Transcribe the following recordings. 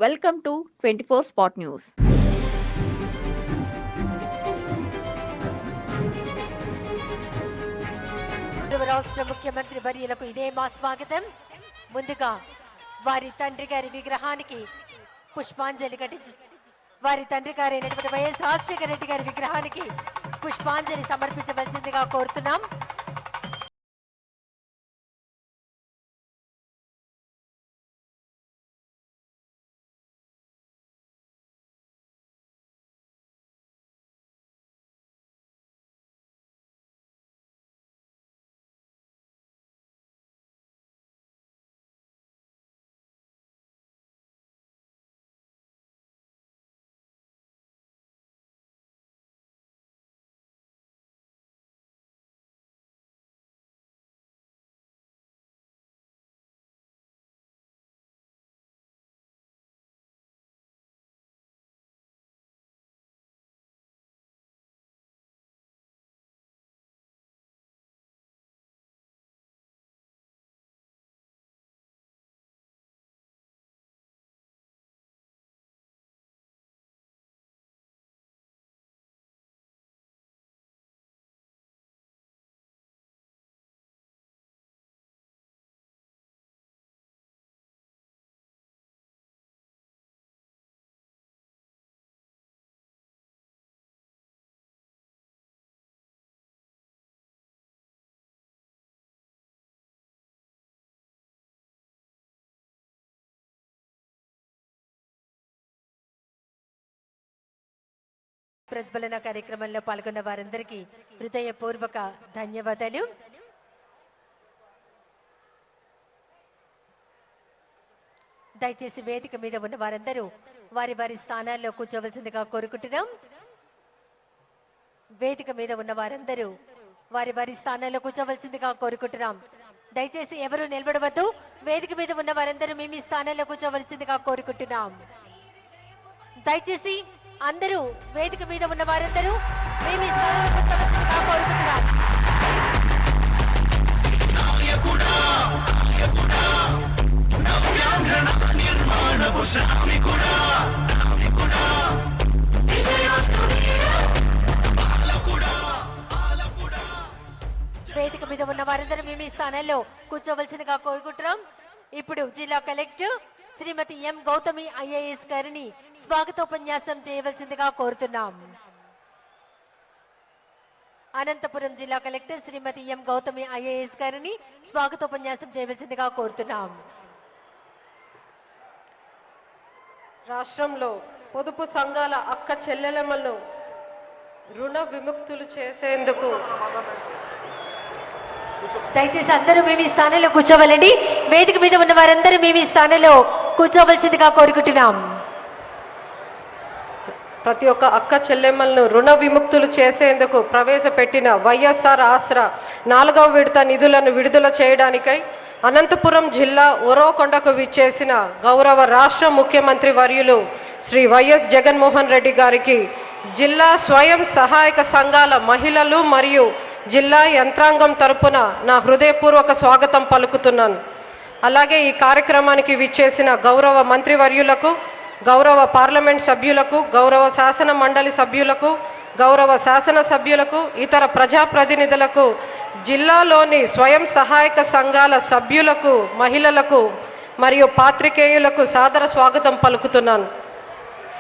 Welcome to 24 Spot News. రాష్ట్ర ముఖ్యమంత్రి వర్యులకు ఇదే మా స్వాగతం. ముందుగా వారి తండ్రి గారి విగ్రహానికి పుష్పాంజలి ఘటించి వారి తండ్రి గారైనటువంటి వైఎస్ రాజశేఖర రెడ్డి గారి విగ్రహానికి పుష్పాంజలి సమర్పించవలసిందిగా కోరుతున్నాం. ప్రతిఫలన కార్యక్రమంలో పాల్గొన్న వారందరికీ హృదయపూర్వక ధన్యవాదాలు. దయచేసి వేదిక మీద ఉన్న వారందరూ వారి వారి స్థానాల్లో కూర్చోవలసిందిగా కోరుకుంటున్నాం. వేదిక మీద ఉన్న వారందరూ వారి వారి స్థానాల్లో కూర్చోవలసిందిగా కోరుకుంటున్నాం. దయచేసి ఎవరు నిలబడవద్దు. వేదిక మీద ఉన్న వారందరూ మీ మీ స్థానాల్లో కూర్చోవలసిందిగా కోరుకుంటున్నాం. దయచేసి అందరూ వేదిక మీద ఉన్న వారందరూ మేము కోరుకుంటున్నాం. వేదిక మీద ఉన్న వారందరూ మేము ఈ స్థానాల్లో కూర్చోవలసిందిగా కోరుకుంటున్నాం. ఇప్పుడు జిల్లా కలెక్టర్ శ్రీమతి ఎం గౌతమి ఐఏఎస్ గారిని స్వాగతోపన్యాసం చేయవలసిందిగా కోరుతున్నాం. అనంతపురం జిల్లా కలెక్టర్ శ్రీమతి ఎం గౌతమి ఐఏఎస్ గారిని స్వాగతోపన్యాసం చేయవలసిందిగా కోరుతున్నాం. రాష్ట్రంలో పొదుపు సంఘాల అక్క చెల్లెలమ్మలను రుణ విముక్తులు చేసేందుకు దయచేసి అందరూ మేము ఈ స్థానంలో కూర్చోవాలండి. వేదిక మీద ఉన్న వారందరూ మేము ఈ స్థానంలో కూర్చోవలసిందిగా కోరుకుంటున్నాం. ప్రతి ఒక్క అక్క చెల్లెమ్మలను రుణ విముక్తులు చేసేందుకు ప్రవేశపెట్టిన వైఎస్ఆర్ ఆసరా 4వ విడత నిధులను విడుదల చేయడానికై అనంతపురం జిల్లా ఉరవకొండకు విచ్చేసిన గౌరవ రాష్ట్ర ముఖ్యమంత్రి వర్యులు శ్రీ వైఎస్ జగన్మోహన్ రెడ్డి గారికి జిల్లా స్వయం సహాయక సంఘాల మహిళలు మరియు జిల్లా యంత్రాంగం తరపున నా హృదయపూర్వక స్వాగతం పలుకుతున్నాను. అలాగే ఈ కార్యక్రమానికి విచ్చేసిన గౌరవ మంత్రివర్యులకు, గౌరవ పార్లమెంట్ సభ్యులకు, గౌరవ శాసన మండలి సభ్యులకు, గౌరవ శాసన సభ్యులకు, ఇతర ప్రజాప్రతినిధులకు, జిల్లాలోని స్వయం సహాయక సంఘాల సభ్యులకు, మహిళలకు మరియు పాత్రికేయులకు సాదర స్వాగతం పలుకుతున్నాను.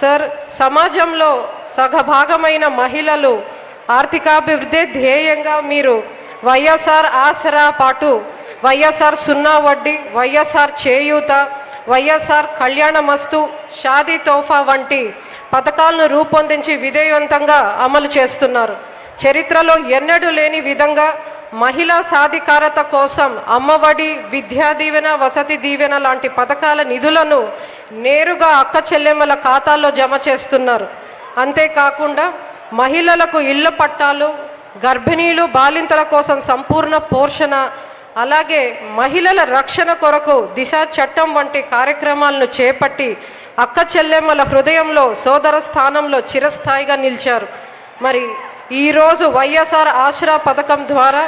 సార్, సమాజంలో సగభాగమైన మహిళలు ఆర్థికాభివృద్ధి ధ్యేయంగా మీరు వైఎస్ఆర్ ఆసరా పాటు వైఎస్ఆర్ సున్నా వడ్డీ, వైఎస్ఆర్ చేయూత, వైఎస్ఆర్ కళ్యాణమస్తు, షాదీ తోఫా వంటి పథకాలను రూపొందించి విజయవంతంగా అమలు చేస్తున్నారు. చరిత్రలో ఎన్నడూ లేని విధంగా మహిళా సాధికారత కోసం అమ్మఒడి, విద్యా దీవెన, వసతి దీవెన లాంటి పథకాల నిధులను నేరుగా అక్క చెల్లెమ్మల ఖాతాల్లో జమ చేస్తున్నారు. అంతేకాకుండా మహిళలకు ఇళ్ల పట్టాలు, గర్భిణీలు, బాలింతల కోసం సంపూర్ణ పోషణ, అలాగే మహిళల రక్షణ కొరకు దిశ చట్టం వంటి కార్యక్రమాలను చేపట్టి అక్క చెల్లెమ్మల హృదయంలో సోదర స్థానంలో చిరస్థాయిగా నిలిచారు. మరి ఈరోజు వైఎస్ఆర్ ఆసరా పథకం ద్వారా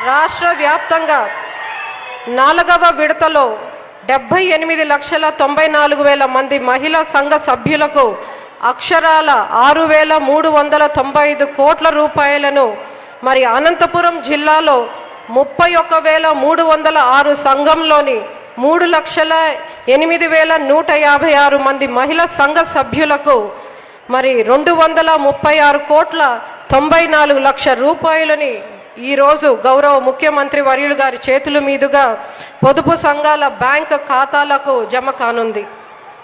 రాష్ట్ర వ్యాప్తంగా 4వ విడతలో 78,94,000 మంది మహిళా సంఘ సభ్యులకు అక్షరాల 6,395 కోట్ల రూపాయలను, మరి అనంతపురం జిల్లాలో 31,306 సంఘంలోని 3,08,156 మంది మహిళా సంఘ సభ్యులకు మరి 236 కోట్ల 94 లక్షల రూపాయలని ఈరోజు గౌరవ ముఖ్యమంత్రి వర్యులు గారి చేతుల మీదుగా పొదుపు సంఘాల బ్యాంక్ ఖాతాలకు జమ కానుంది.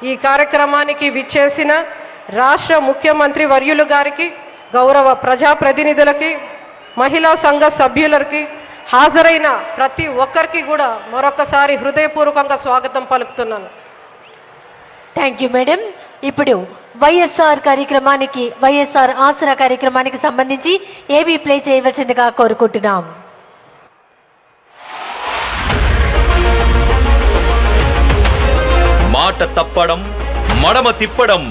ఈ కార్యక్రమానికి విచ్చేసిన రాష్ట్ర ముఖ్యమంత్రి వర్యులు గారికి, గౌరవ ప్రజాప్రతినిధులకి, మహిళా సంఘ సభ్యులకి, హాజరైన ప్రతి ఒక్కరికి కూడా మరొకసారి హృదయపూర్వకంగా స్వాగతం పలుకుతున్నాను. Thank you madam. ఇప్పుడు వైఎస్ఆర్ కార్యక్రమానికి, వైఎస్ఆర్ ఆసరా కార్యక్రమానికి సంబంధించి ఏబీ ప్లే చేయవలసిందిగా కోరుకుంటున్నాం. మాట తప్పడం, మడమ తిప్పడం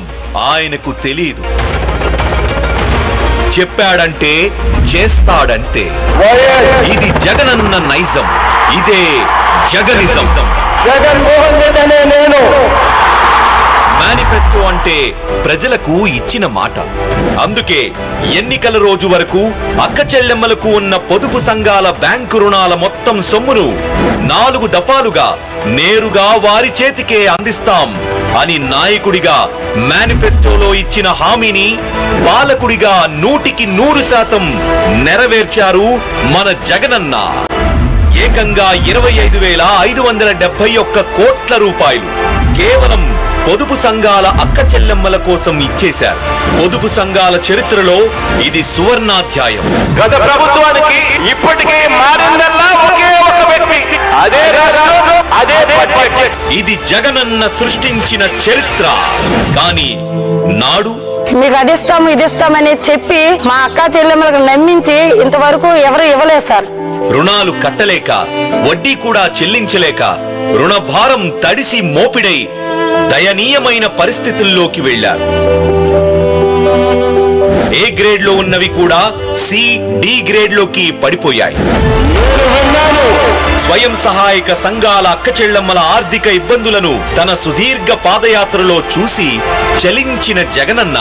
ఆయనకు తెలీదు. చెప్పాడంటే చేస్తాడంతే. ఇది జగనన్న నైజం, ఇదే జగనిజం. జగన్మోహన్ రెడ్డి అనే నేను మేనిఫెస్టో అంటే ప్రజలకు ఇచ్చిన మాట. అందుకే ఎన్నికల రోజు వరకు అక్క చెల్లెమ్మలకు ఉన్న పొదుపు సంఘాల బ్యాంకు రుణాల మొత్తం సొమ్మును 4 దఫాలుగా నేరుగా వారి చేతికే అందిస్తాం అని నాయకుడిగా మేనిఫెస్టోలో ఇచ్చిన హామీని పాలకుడిగా 100% నెరవేర్చారు మన జగనన్న. ఏకంగా 25,571 కోట్ల రూపాయలు కేవలం పొదుపు సంఘాల అక్క చెల్లెమ్మల కోసం ఇచ్చేశారు. పొదుపు సంఘాల చరిత్రలో ఇది సువర్ణాధ్యాయం. గత ప్రభుత్వానికి ఇప్పటికే మారిందల్లా ఒకే ఒక వ్యక్తి, అదే రాష్ట్రం, అదే బడ్జెట్. ఇది జగనన్న సృష్టించిన చరిత్ర. కానీ నాడు మీకు అది ఇస్తాము ఇది ఇస్తామని చెప్పి మా అక్క చెల్లెమ్మలకు నమ్మించి ఇంతవరకు ఎవరు ఇవ్వలేదు సార్. రుణాలు కట్టలేక, వడ్డీ కూడా చెల్లించలేక రుణ భారం తడిసి మోపిడై దయనీయమైన పరిస్థితుల్లోకి వెళ్లారు. ఏ గ్రేడ్ లో ఉన్నవి కూడా సి, డి గ్రేడ్ లోకి పడిపోయాయి. స్వయం సహాయక సంఘాల అక్క చెల్లెమ్మల ఆర్థిక ఇబ్బందులను తన సుదీర్ఘ పాదయాత్రలో చూసి చలించిన జగనన్న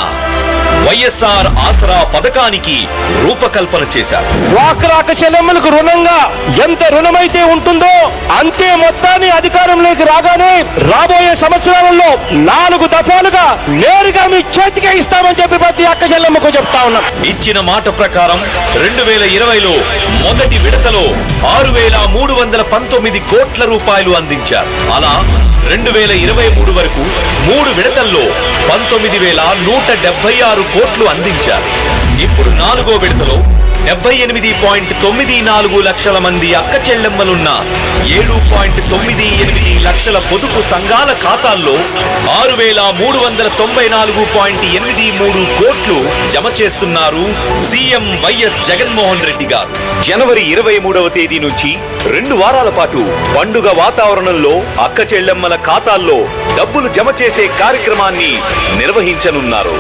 వైఎస్ఆర్ ఆసరా పథకానికి రూపకల్పన చేశారు. డ్వాక్రా అక్క చెల్లెమ్మలకు రుణంగా ఎంత రుణమైతే ఉంటుందో అంతే మొత్తాన్ని అధికారంలోకి రాగానే రాబోయే సంవత్సరాలలో 4 దఫాలుగా నేరుగా మీ చేతికే ఇస్తామని చెప్పి ప్రతి అక్క చెల్లెమ్మకు చెప్తా ఉన్నాం. ఇచ్చిన మాట ప్రకారం 2020లో మొదటి విడతలో 6,319 కోట్ల రూపాయలు అందించారు. అలా 2023 వరకు 3 విడతల్లో 19,176 కోట్లు అందించారు. ఇప్పుడు 4వ విడతలో 78.94 లక్షల మంది అక్క చెల్లెమ్మలున్న 7.98 లక్షల పొదుపు సంఘాల ఖాతాల్లో 6,394.83 కోట్లు జమ చేస్తున్నారు సీఎం వైఎస్ జగన్మోహన్ రెడ్డి గారు. జనవరి 23వ తేదీ నుంచి 2 వారాల పాటు పండుగ వాతావరణంలో అక్క చెల్లెమ్మల ఖాతాల్లో డబ్బులు జమ చేసే కార్యక్రమాన్ని నిర్వహించనున్నారు.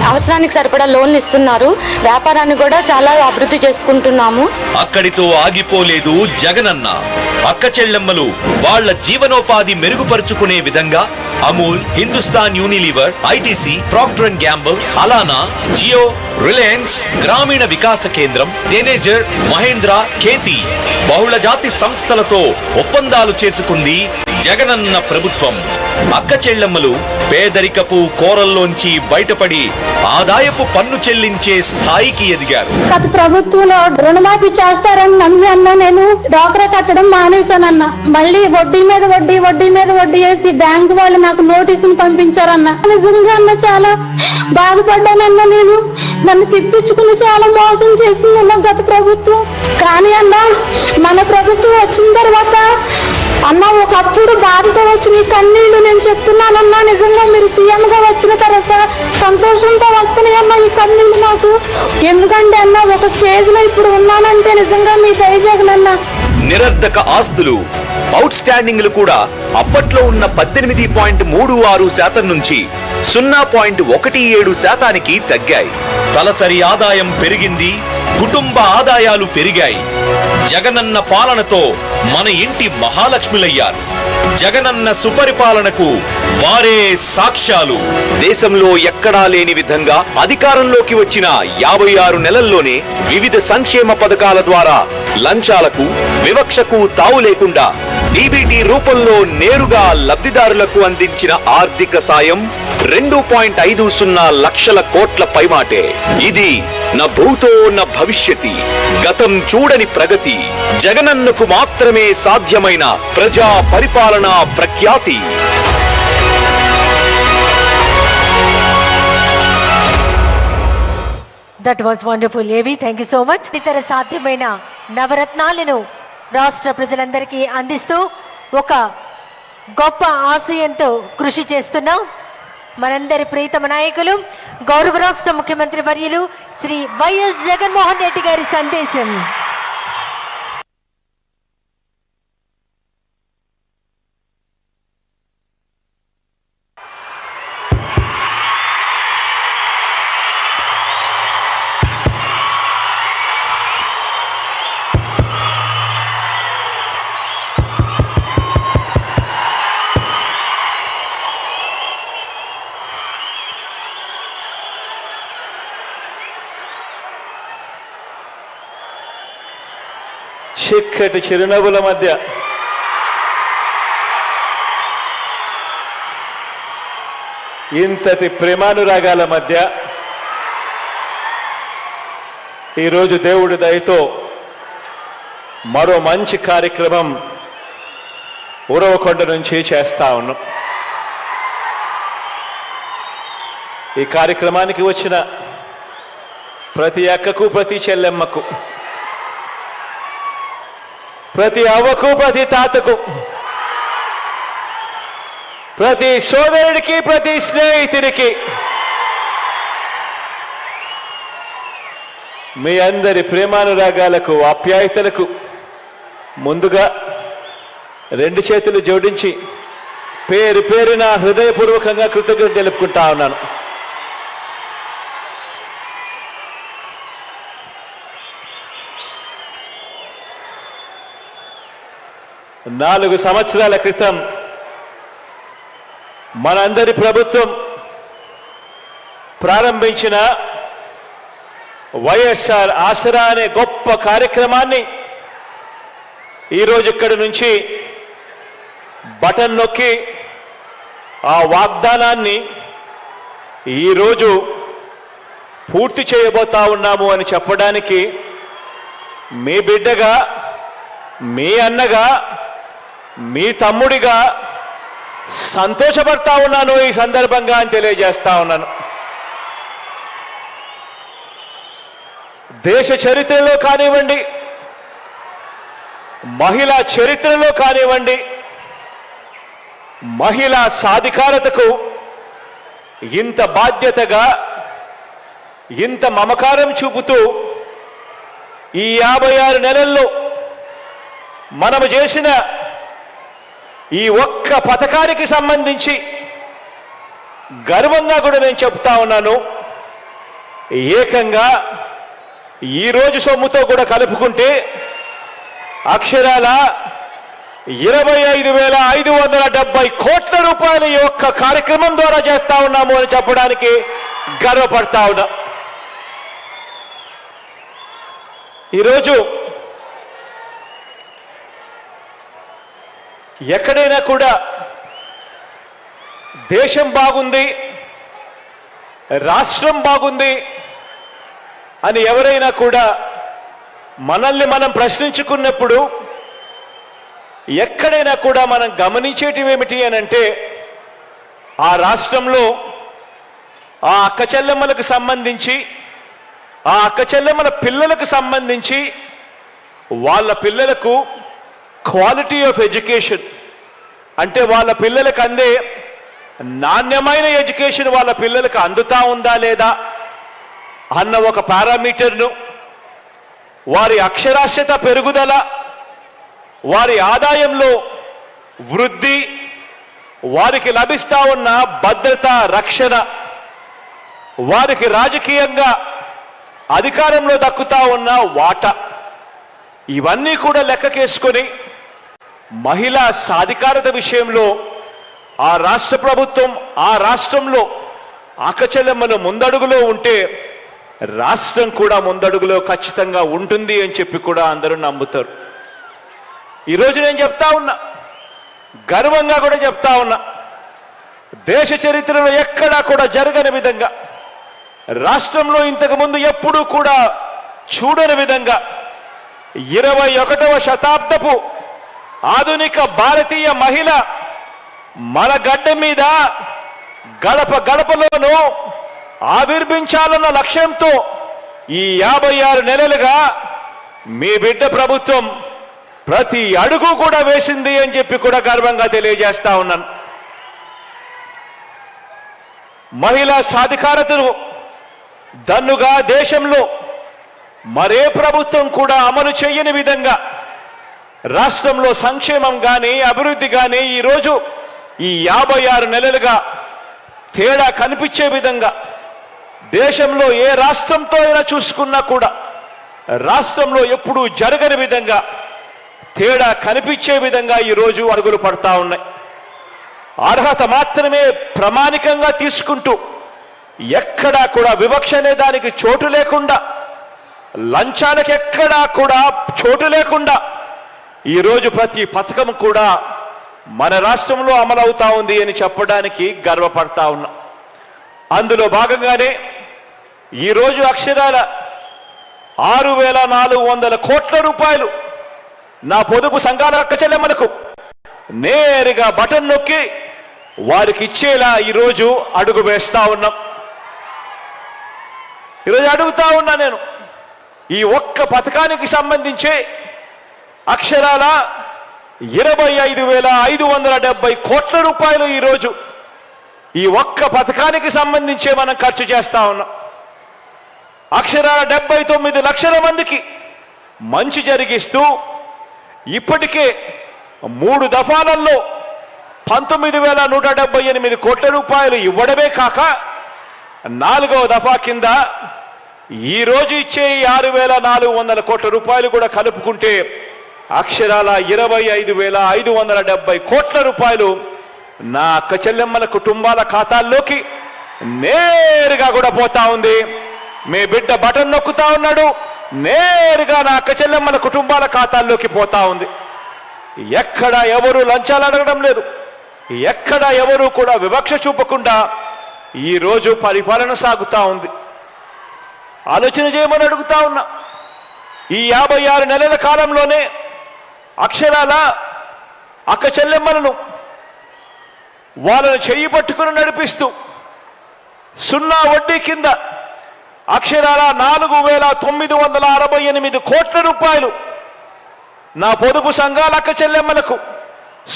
అవసరానికి సరిపడా లోన్లు ఇస్తున్నారు. వ్యాపారాన్ని కూడా చాలా అభివృద్ధి చేసుకుంటున్నాము. అక్కడితో ఆగిపోలేదు జగనన్న. అక్క చెల్లెమ్మలు వాళ్ల జీవనోపాధి మెరుగుపరుచుకునే విధంగా Amul, Hindustan Unilever, ITC, Procter and Gamble, అలానా, జియో, రిలయన్స్, గ్రామీణ వికాస కేంద్రం, టెనేజర్, మహేంద్ర, కేతి బహుళజాతి సంస్థలతో ఒప్పందాలు చేసుకుంది జగనన్న ప్రభుత్వం. అక్క చెల్లెమ్మలు పేదరికపు కోరల్లోంచి బయటపడి ఆదాయపు పన్ను చెల్లించే స్థాయికి ఎదిగారు. గత ప్రభుత్వంలో రుణమాఫీ చేస్తారని నమ్మి అన్న నేను డ్వాక్రా కట్టడం మానేశానన్న. మళ్ళీ వడ్డీ మీద వడ్డీ, వడ్డీ మీద వడ్డీ వేసి బ్యాంకు వాళ్ళు నాకు నోటీసులు పంపించారన్న. నిజంగా అన్న చాలా బాధపడ్డానన్న. నేను నన్ను తిప్పించుకుని చాలా మోసం చేసిందన్న గత ప్రభుత్వం. కానీ అన్న మన ప్రభుత్వం వచ్చిన తర్వాత అన్న ఒకప్పుడు బాధతో వచ్చిన ఈ కన్నీళ్లు నేను చెప్తున్నానన్నా. నిజంగా మీరు సీఎం గా వచ్చిన తర్వాత సంతోషంతో వస్తున్నాయన్న ఈ కన్నీళ్లు నాకు. ఎందుకంటే అన్న ఒక స్టేజ్ లో ఇప్పుడు ఉన్నానంటే నిజంగా మీ దయ జగనన్న. నిరర్ధక ఆస్తులు, అవుట్ స్టాండింగ్లు కూడా అప్పట్లో ఉన్న 18.36% నుంచి 0.17% తగ్గాయి. తలసరి ఆదాయం పెరిగింది, కుటుంబ ఆదాయాలు పెరిగాయి. జగనన్న పాలనతో మన ఇంటి మహాలక్ష్మిలయ్యారు. జగనన్న సుపరిపాలనకు వారే సాక్ష్యాలు. దేశంలో ఎక్కడా లేని విధంగా అధికారంలోకి వచ్చిన 56 నెలల్లోనే వివిధ సంక్షేమ పథకాల ద్వారా లంచాలకు, వివక్షకు తావు లేకుండా డీబీటీ రూపంలో నేరుగా లబ్ధిదారులకు అందించిన ఆర్థిక సాయం 2.50 లక్షల కోట్ల పైమాటే. ఇది నా భూతో నా భవిష్యతి, గతం చూడని ప్రగతి, జగనన్నకు మాత్రమే సాధ్యమైన ప్రజా పరిపాలనా ప్రఖ్యాతి. దట్ వాజ్ వండర్ఫుల్ ఏవి, థ్యాంక్ యూ సో మచ్. ఇతర సాధ్యమైన నవరత్నాలను రాష్ట్ర ప్రజలందరికీ అందిస్తూ ఒక గొప్ప ఆశయంతో కృషి చేస్తున్నాం మనందరి ప్రీతమ నాయకులు గౌరవ రాష్ట్ర ముఖ్యమంత్రి వర్యులు శ్రీ వైఎస్ జగన్మోహన్ రెడ్డి గారి సందేశం. చిక్కటి చిరునవ్వుల మధ్య ఇంతటి ప్రేమానురాగాల మధ్య ఈరోజు దేవుడి దయతో మరో మంచి కార్యక్రమం ఉరవకొండ నుంచి చేస్తా ఉన్నాం. ఈ కార్యక్రమానికి వచ్చిన ప్రతి అక్కకు, ప్రతి చెల్లెమ్మకు, ప్రతి అవ్వకు, ప్రతి తాతకు, ప్రతి సోదరుడికి, ప్రతి స్నేహితుడికి మీ అందరి ప్రేమానురాగాలకు, ఆప్యాయతలకు ముందుగా 2 చేతులు జోడించి పేరు పేరున హృదయపూర్వకంగా కృతజ్ఞతలు తెలుపుకుంటా ఉన్నాను. నాలుగు సంవత్సరాల క్రితం మనందరి ప్రభుత్వం ప్రారంభించిన వైఎస్ఆర్ ఆసరా అనే గొప్ప కార్యక్రమాన్ని ఈరోజు ఇక్కడి నుంచి బటన్ నొక్కి ఆ వాగ్దానాన్ని ఈరోజు పూర్తి చేయబోతా ఉన్నాము అని చెప్పడానికి మీ బిడ్డగా, మీ అన్నగా, మీ తమ్ముడిగా సంతోషపడతా ఉన్నాను ఈ సందర్భంగా అని తెలియజేస్తా ఉన్నాను. దేశ చరిత్రలో కానివ్వండి, మహిళా చరిత్రలో కానివ్వండి, మహిళా సాధికారతకు ఇంత బాధ్యతగా, ఇంత మమకారం చూపుతూ ఈ 56 నెలల్లో మనము చేసిన ఈ ఒక్క పథకానికి సంబంధించి గర్వంగా కూడా నేను చెప్తా ఉన్నాను. ఏకంగా ఈ రోజు సొమ్ముతో కూడా కలుపుకుంటే అక్షరాల 25,570 కోట్ల రూపాయలు ఈ ఒక్క కార్యక్రమం ద్వారా చేస్తా ఉన్నాము అని చెప్పడానికి గర్వపడతా ఉన్నా. ఈరోజు ఎక్కడైనా కూడా దేశం బాగుంది, రాష్ట్రం బాగుంది అని ఎవరైనా కూడా మనల్ని మనం ప్రశ్నించుకున్నప్పుడు ఎక్కడైనా కూడా మనం గమనించేటివేమిటి అనంటే ఆ రాష్ట్రంలో ఆ అక్క చెల్లెమ్మలకు సంబంధించి, ఆ అక్క చెల్లెమ్మల పిల్లలకు సంబంధించి వాళ్ళ పిల్లలకు క్వాలిటీ ఆఫ్ ఎడ్యుకేషన్ అంటే వాళ్ళ పిల్లలకు అందే నాణ్యమైన ఎడ్యుకేషన్ వాళ్ళ పిల్లలకు అందుతా ఉందా లేదా అన్న ఒక పారామీటర్ను, వారి అక్షరాస్యత పెరుగుదల, వారి ఆదాయంలో వృద్ధి, వారికి లభిస్తా ఉన్న భద్రత, రక్షణ, వారికి రాజకీయంగా అధికారంలో దక్కుతా ఉన్న వాటా, ఇవన్నీ కూడా లెక్కకేసుకొని మహిళా సాధికారత విషయంలో ఆ రాష్ట్ర ప్రభుత్వం, ఆ రాష్ట్రంలో అక్కచెల్లెమ్మలు ముందడుగులో ఉంటే రాష్ట్రం కూడా ముందడుగులో ఖచ్చితంగా ఉంటుంది అని చెప్పి కూడా అందరూ నమ్ముతారు. ఈరోజు నేను చెప్తా ఉన్నా, గర్వంగా కూడా చెప్తా ఉన్నా, దేశ చరిత్రలో ఎక్కడా కూడా జరగని విధంగా, రాష్ట్రంలో ఇంతకు ముందు ఎప్పుడూ కూడా చూడని విధంగా 21వ శతాబ్దపు ఆధునిక భారతీయ మహిళ మన గడ్డ మీద గడప గడపలోనూ ఆవిర్భించాలన్న లక్ష్యంతో ఈ 56 నెలలుగా మీ బిడ్డ ప్రభుత్వం ప్రతి అడుగు కూడా వేసింది అని చెప్పి కూడా గర్వంగా తెలియజేస్తా ఉన్నాను. మహిళా సాధికారతను దన్నుగా దేశంలో మరే ప్రభుత్వం కూడా అమలు చేయని విధంగా రాష్ట్రంలో సంక్షేమం కానీ, అభివృద్ధి కానీ ఈరోజు ఈ 56 నెలలుగా తేడా కనిపించే విధంగా, దేశంలో ఏ రాష్ట్రంతో అయినా చూసుకున్నా కూడా రాష్ట్రంలో ఎప్పుడూ జరగని విధంగా తేడా కనిపించే విధంగా ఈరోజు అడుగులు పడతా ఉన్నాయి. అర్హత మాత్రమే ప్రామాణికంగా తీసుకుంటూ ఎక్కడా కూడా వివక్ష అనే దానికి చోటు లేకుండా, లంచాలకు ఎక్కడా కూడా చోటు లేకుండా ఈరోజు ప్రతి పథకం కూడా మన రాష్ట్రంలో అమలవుతా ఉంది అని చెప్పడానికి గర్వపడతా ఉన్నా. అందులో భాగంగానే ఈరోజు అక్షరాల 6,400 కోట్ల రూపాయలు నా పొదుపు సంఘాల అక్కచెల్లెమ్మలకు నేరుగా బటన్ నొక్కి వారికి ఇచ్చేలా ఈరోజు అడుగు వేస్తా ఉన్నాం. ఈరోజు అడుగుతా ఉన్నా నేను, ఈ ఒక్క పథకానికి సంబంధించి అక్షరాల 25,570 కోట్ల రూపాయలు ఈరోజు ఈ ఒక్క పథకానికి సంబంధించే మనం ఖర్చు చేస్తా ఉన్నాం. అక్షరాల 79 లక్షల మందికి మంచి జరిగిస్తూ ఇప్పటికే 3 దఫాలలో 19,178 కోట్ల రూపాయలు ఇవ్వడమే కాక 4వ దఫా కింద ఈరోజు ఇచ్చే 6,400 కోట్ల రూపాయలు కూడా కలుపుకుంటే అక్షరాల 25,570 కోట్ల రూపాయలు నా అక్క చెల్లెమ్మల కుటుంబాల ఖాతాల్లోకి నేరుగా కూడా పోతా ఉంది. మీ బిడ్డ బటన్ నొక్కుతా ఉన్నాడు, నేరుగా నా అక్క చెల్లెమ్మల కుటుంబాల ఖాతాల్లోకి పోతా ఉంది. ఎక్కడ ఎవరు లంచాలు అడగడం లేదు, ఎక్కడ ఎవరు కూడా వివక్ష చూపకుండా ఈరోజు పరిపాలన సాగుతా ఉంది. ఆలోచన చేయమని అడుగుతా ఉన్నా. ఈ 56 నెలల కాలంలోనే అక్షరాల అక్క చెల్లెమ్మలను వాళ్ళను చెయ్యి పట్టుకుని నడిపిస్తూ 0 వడ్డీ కింద అక్షరాల 4,968 కోట్ల రూపాయలు నా పొదుపు సంఘాల అక్క చెల్లెమ్మలకు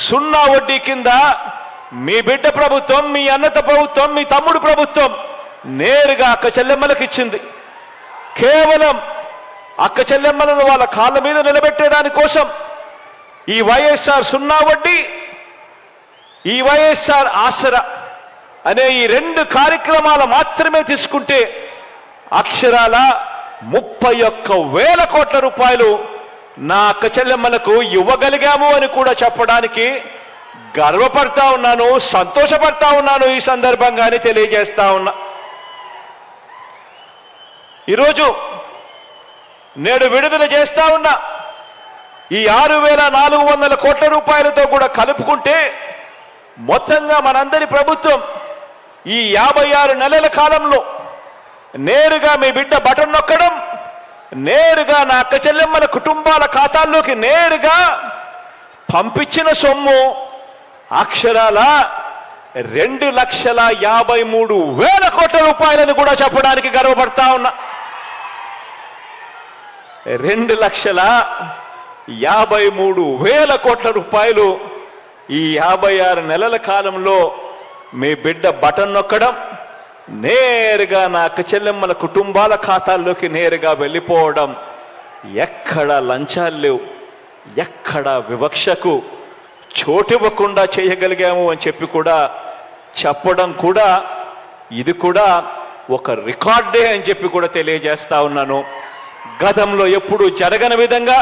0 వడ్డీ కింద మీ బిడ్డ ప్రభుత్వం, మీ అన్నత ప్రభుత్వం, మీ తమ్ముడు ప్రభుత్వం నేరుగా అక్క చెల్లెమ్మలకు ఇచ్చింది. కేవలం అక్క చెల్లెమ్మలను వాళ్ళ కాళ్ళ మీద నిలబెట్టేదాని కోసం ఈ వైఎస్ఆర్ 0 వడ్డీ, ఈ వైఎస్ఆర్ ఆసరా అనే ఈ 2 కార్యక్రమాలు మాత్రమే తీసుకుంటే అక్షరాల 31,000 కోట్ల రూపాయలు నా అక్క చెల్లెమ్మలకు ఇవ్వగలిగాము అని కూడా చెప్పడానికి గర్వపడతా ఉన్నాను, సంతోషపడతా ఉన్నాను. ఈ సందర్భంగానే తెలియజేస్తా ఉన్నా. ఈరోజు నేడు విడుదల చేస్తా ఉన్నా ఈ 6,400 కోట్ల రూపాయలతో కూడా కలుపుకుంటే మొత్తంగా మనందరి ప్రభుత్వం ఈ 56 నెలల కాలంలో నేరుగా మీ బిడ్డ బటన్ నొక్కడం, నేరుగా నా అక్క చెల్లెమ్మల కుటుంబాల ఖాతాల్లోకి నేరుగా పంపించిన సొమ్ము అక్షరాల 2,53,000 కోట్ల రూపాయలని కూడా చెప్పడానికి గర్వపడతా ఉన్నా. 2,53,000 కోట్ల రూపాయలు ఈ 56 నెలల కాలంలో మీ బిడ్డ బటన్ నొక్కడం, నేరుగా నా అక్క చెల్లెమ్మల కుటుంబాల ఖాతాల్లోకి నేరుగా వెళ్ళిపోవడం. ఎక్కడ లంచాలు లేవు, ఎక్కడ వివక్షకు చోటివ్వకుండా చేయగలిగాము అని చెప్పి కూడా చెప్పడం కూడా ఇది కూడా ఒక రికార్డే అని చెప్పి కూడా తెలియజేస్తా ఉన్నాను. గతంలో ఎప్పుడు జరగని విధంగా,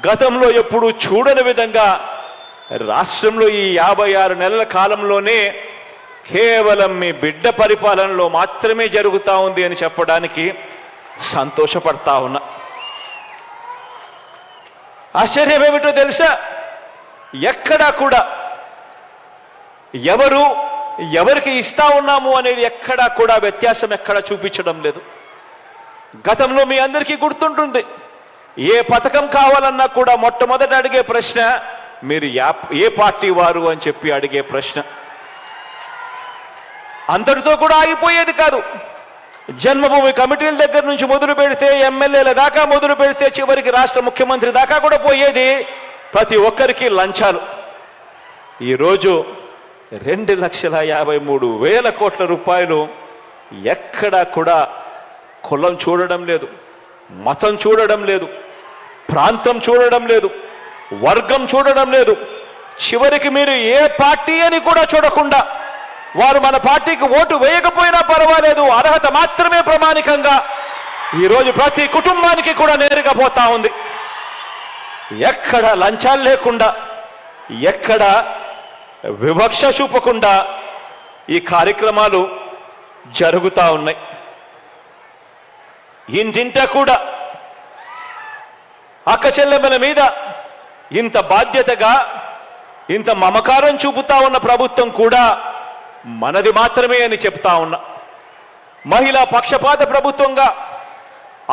గతంలో ఎప్పుడు చూడని విధంగా రాష్ట్రంలో ఈ 56 నెలల కాలంలోనే కేవలం మీ బిడ్డ పరిపాలనలో మాత్రమే జరుగుతూ ఉంది అని చెప్పడానికి సంతోషపడతా ఉన్నా. ఆశ్చర్యం ఏమిటో తెలుసా? ఎక్కడా కూడా ఎవరికి ఇస్తా ఉన్నాము అనేది ఎక్కడా కూడా వ్యత్యాసం ఎక్కడా చూపించడం లేదు. గతంలో మీ అందరికీ గుర్తుంటుంది, ఏ పథకం కావాలన్నా కూడా మొట్టమొదట అడిగే ప్రశ్న మీరు ఏ పార్టీ వారు అని చెప్పి అడిగే ప్రశ్న. అంతటితో కూడా ఆగిపోయేది కాదు. జన్మభూమి కమిటీల దగ్గర నుంచి మొదలు పెడితే, ఎమ్మెల్యేల దాకా మొదలు పెడితే, చివరికి రాష్ట్ర ముఖ్యమంత్రి దాకా కూడా పోయేది ప్రతి ఒక్కరికి లంచాలు. ఈరోజు 2,53,000 కోట్ల రూపాయలు ఎక్కడా కూడా కులం చూడడం లేదు, మతం చూడడం లేదు, ప్రాంతం చూడడం లేదు, వర్గం చూడడం లేదు. చివరికి మీరు ఏ పార్టీ అని కూడా చూడకుండా, వారు మన పార్టీకి ఓటు వేయకపోయినా పర్వాలేదు, అర్హత మాత్రమే ప్రామాణికంగా ఈరోజు ప్రతి కుటుంబానికి కూడా నేరుగా పోతా ఉంది. ఎక్కడ లంచాలు లేకుండా, ఎక్కడ వివక్ష చూపకుండా ఈ కార్యక్రమాలు జరుగుతూ ఉన్నాయి. ఇంటింటా కూడా అక్క చెల్లెమ్మల మీద ఇంత బాధ్యతగా, ఇంత మమకారం చూపుతా ఉన్న ప్రభుత్వం కూడా మనది మాత్రమే అని చెప్తా ఉన్నా. మహిళా పక్షపాత ప్రభుత్వంగా,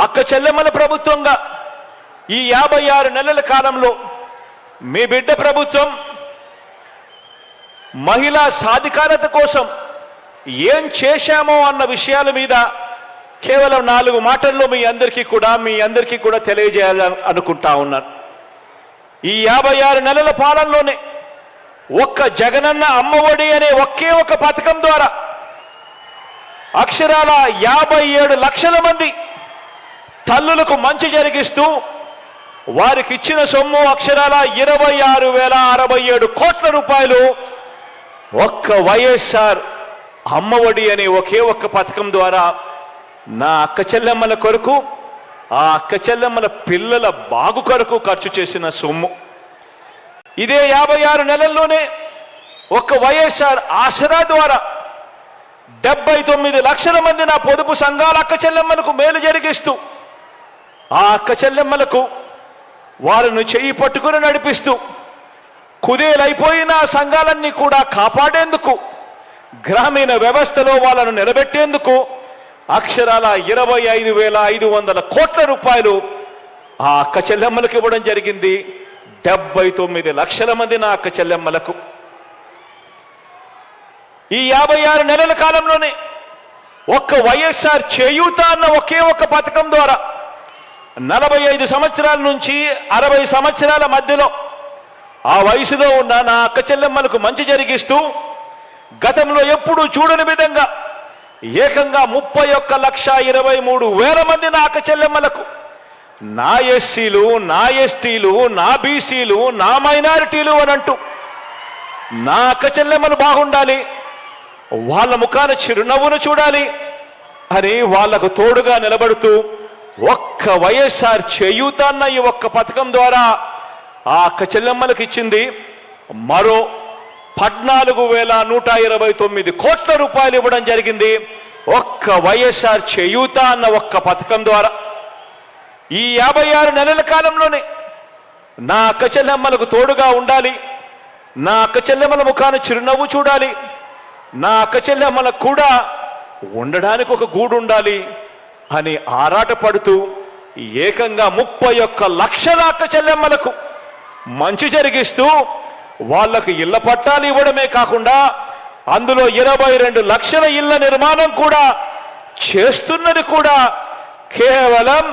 అక్క చెల్లెమ్మల ప్రభుత్వంగా ఈ 56 నెలల కాలంలో మీ బిడ్డ ప్రభుత్వం మహిళా సాధికారత కోసం ఏం చేశామో అన్న విషయాల మీద కేవలం 4 మాటల్లో మీ అందరికీ కూడా తెలియజేయాలని అనుకుంటా ఉన్నాను. ఈ 56 నెలల పాలనలోనే ఒక్క జగనన్న అమ్మఒడి అనే ఒకే ఒక పథకం ద్వారా అక్షరాల 57 లక్షల మంది తల్లులకు మంచి జరిగిస్తూ వారికి ఇచ్చిన సొమ్ము అక్షరాల 26,067 కోట్ల రూపాయలు ఒక్క వైఎస్ఆర్ అమ్మఒడి అనే ఒకే ఒక్క పథకం ద్వారా నా అక్క చెల్లెమ్మల కొరకు, ఆ అక్క చెల్లెమ్మల పిల్లల బాగు కొరకు ఖర్చు చేసిన సొమ్ము. ఇదే 56 నెలల్లోనే ఒక్క వైఎస్ఆర్ ఆసరా ద్వారా 79 లక్షల మంది నా పొదుపు సంఘాల అక్క చెల్లెమ్మలకు మేలు జరిగిస్తూ, ఆ అక్క చెల్లెమ్మలకు వారిని చెయ్యి పట్టుకుని నడిపిస్తూ, కుదేలైపోయిన సంఘాలన్నీ కూడా కాపాడేందుకు, గ్రామీణ వ్యవస్థలో వాళ్ళను నిలబెట్టేందుకు అక్షరాల 25,500 కోట్ల రూపాయలు ఆ అక్క చెల్లెమ్మలకు ఇవ్వడం జరిగింది. 79 లక్షల మంది నా అక్క చెల్లెమ్మలకు. ఈ 56 నెలల కాలంలోనే ఒక్క వైఎస్ఆర్ చేయూత అన్న ఒకే ఒక్క పథకం ద్వారా 45 సంవత్సరాల నుంచి 60 సంవత్సరాల మధ్యలో ఆ వయసులో ఉన్న నా అక్క చెల్లెమ్మలకు మంచి జరిగిస్తూ, గతంలో ఎప్పుడూ చూడని విధంగా ఏకంగా 31,23,000 మంది నా అక్క చెల్లెమ్మలకు, నా ఎస్సీలు, నా ఎస్టీలు, నా బీసీలు, నా మైనారిటీలు అనంటూ నా అక్క చెల్లెమ్మలు బాగుండాలి, వాళ్ళ ముఖాన చిరునవ్వును చూడాలి అని వాళ్లకు తోడుగా నిలబడుతూ ఒక్క వైఎస్ఆర్ చేయూత అన్న ఈ ఒక్క పథకం ద్వారా ఆ అక్క చెల్లెమ్మలకు ఇచ్చింది మరో 14,129 కోట్ల రూపాయలు ఇవ్వడం జరిగింది. ఒక్క వైఎస్ఆర్ చేయూత అన్న ఒక్క పథకం ద్వారా ఈ 56 నెలల కాలంలోనే నా అక్క చెల్లెమ్మలకు తోడుగా ఉండాలి, నా అక్క చెల్లెమ్మల ముఖాన చిరునవ్వు చూడాలి, నా అక్క చెల్లెమ్మలకు కూడా ఉండడానికి ఒక గూడు ఉండాలి అని ఆరాటపడుతూ ఏకంగా 31 లక్షల అక్క చెల్లెమ్మలకు మంచి జరిగిస్తూ వాళ్లకు ఇళ్ల పట్టాలు ఇవ్వడమే కాకుండా అందులో 22 లక్షల ఇళ్ల నిర్మాణం కూడా చేస్తున్నది కూడా కేవలం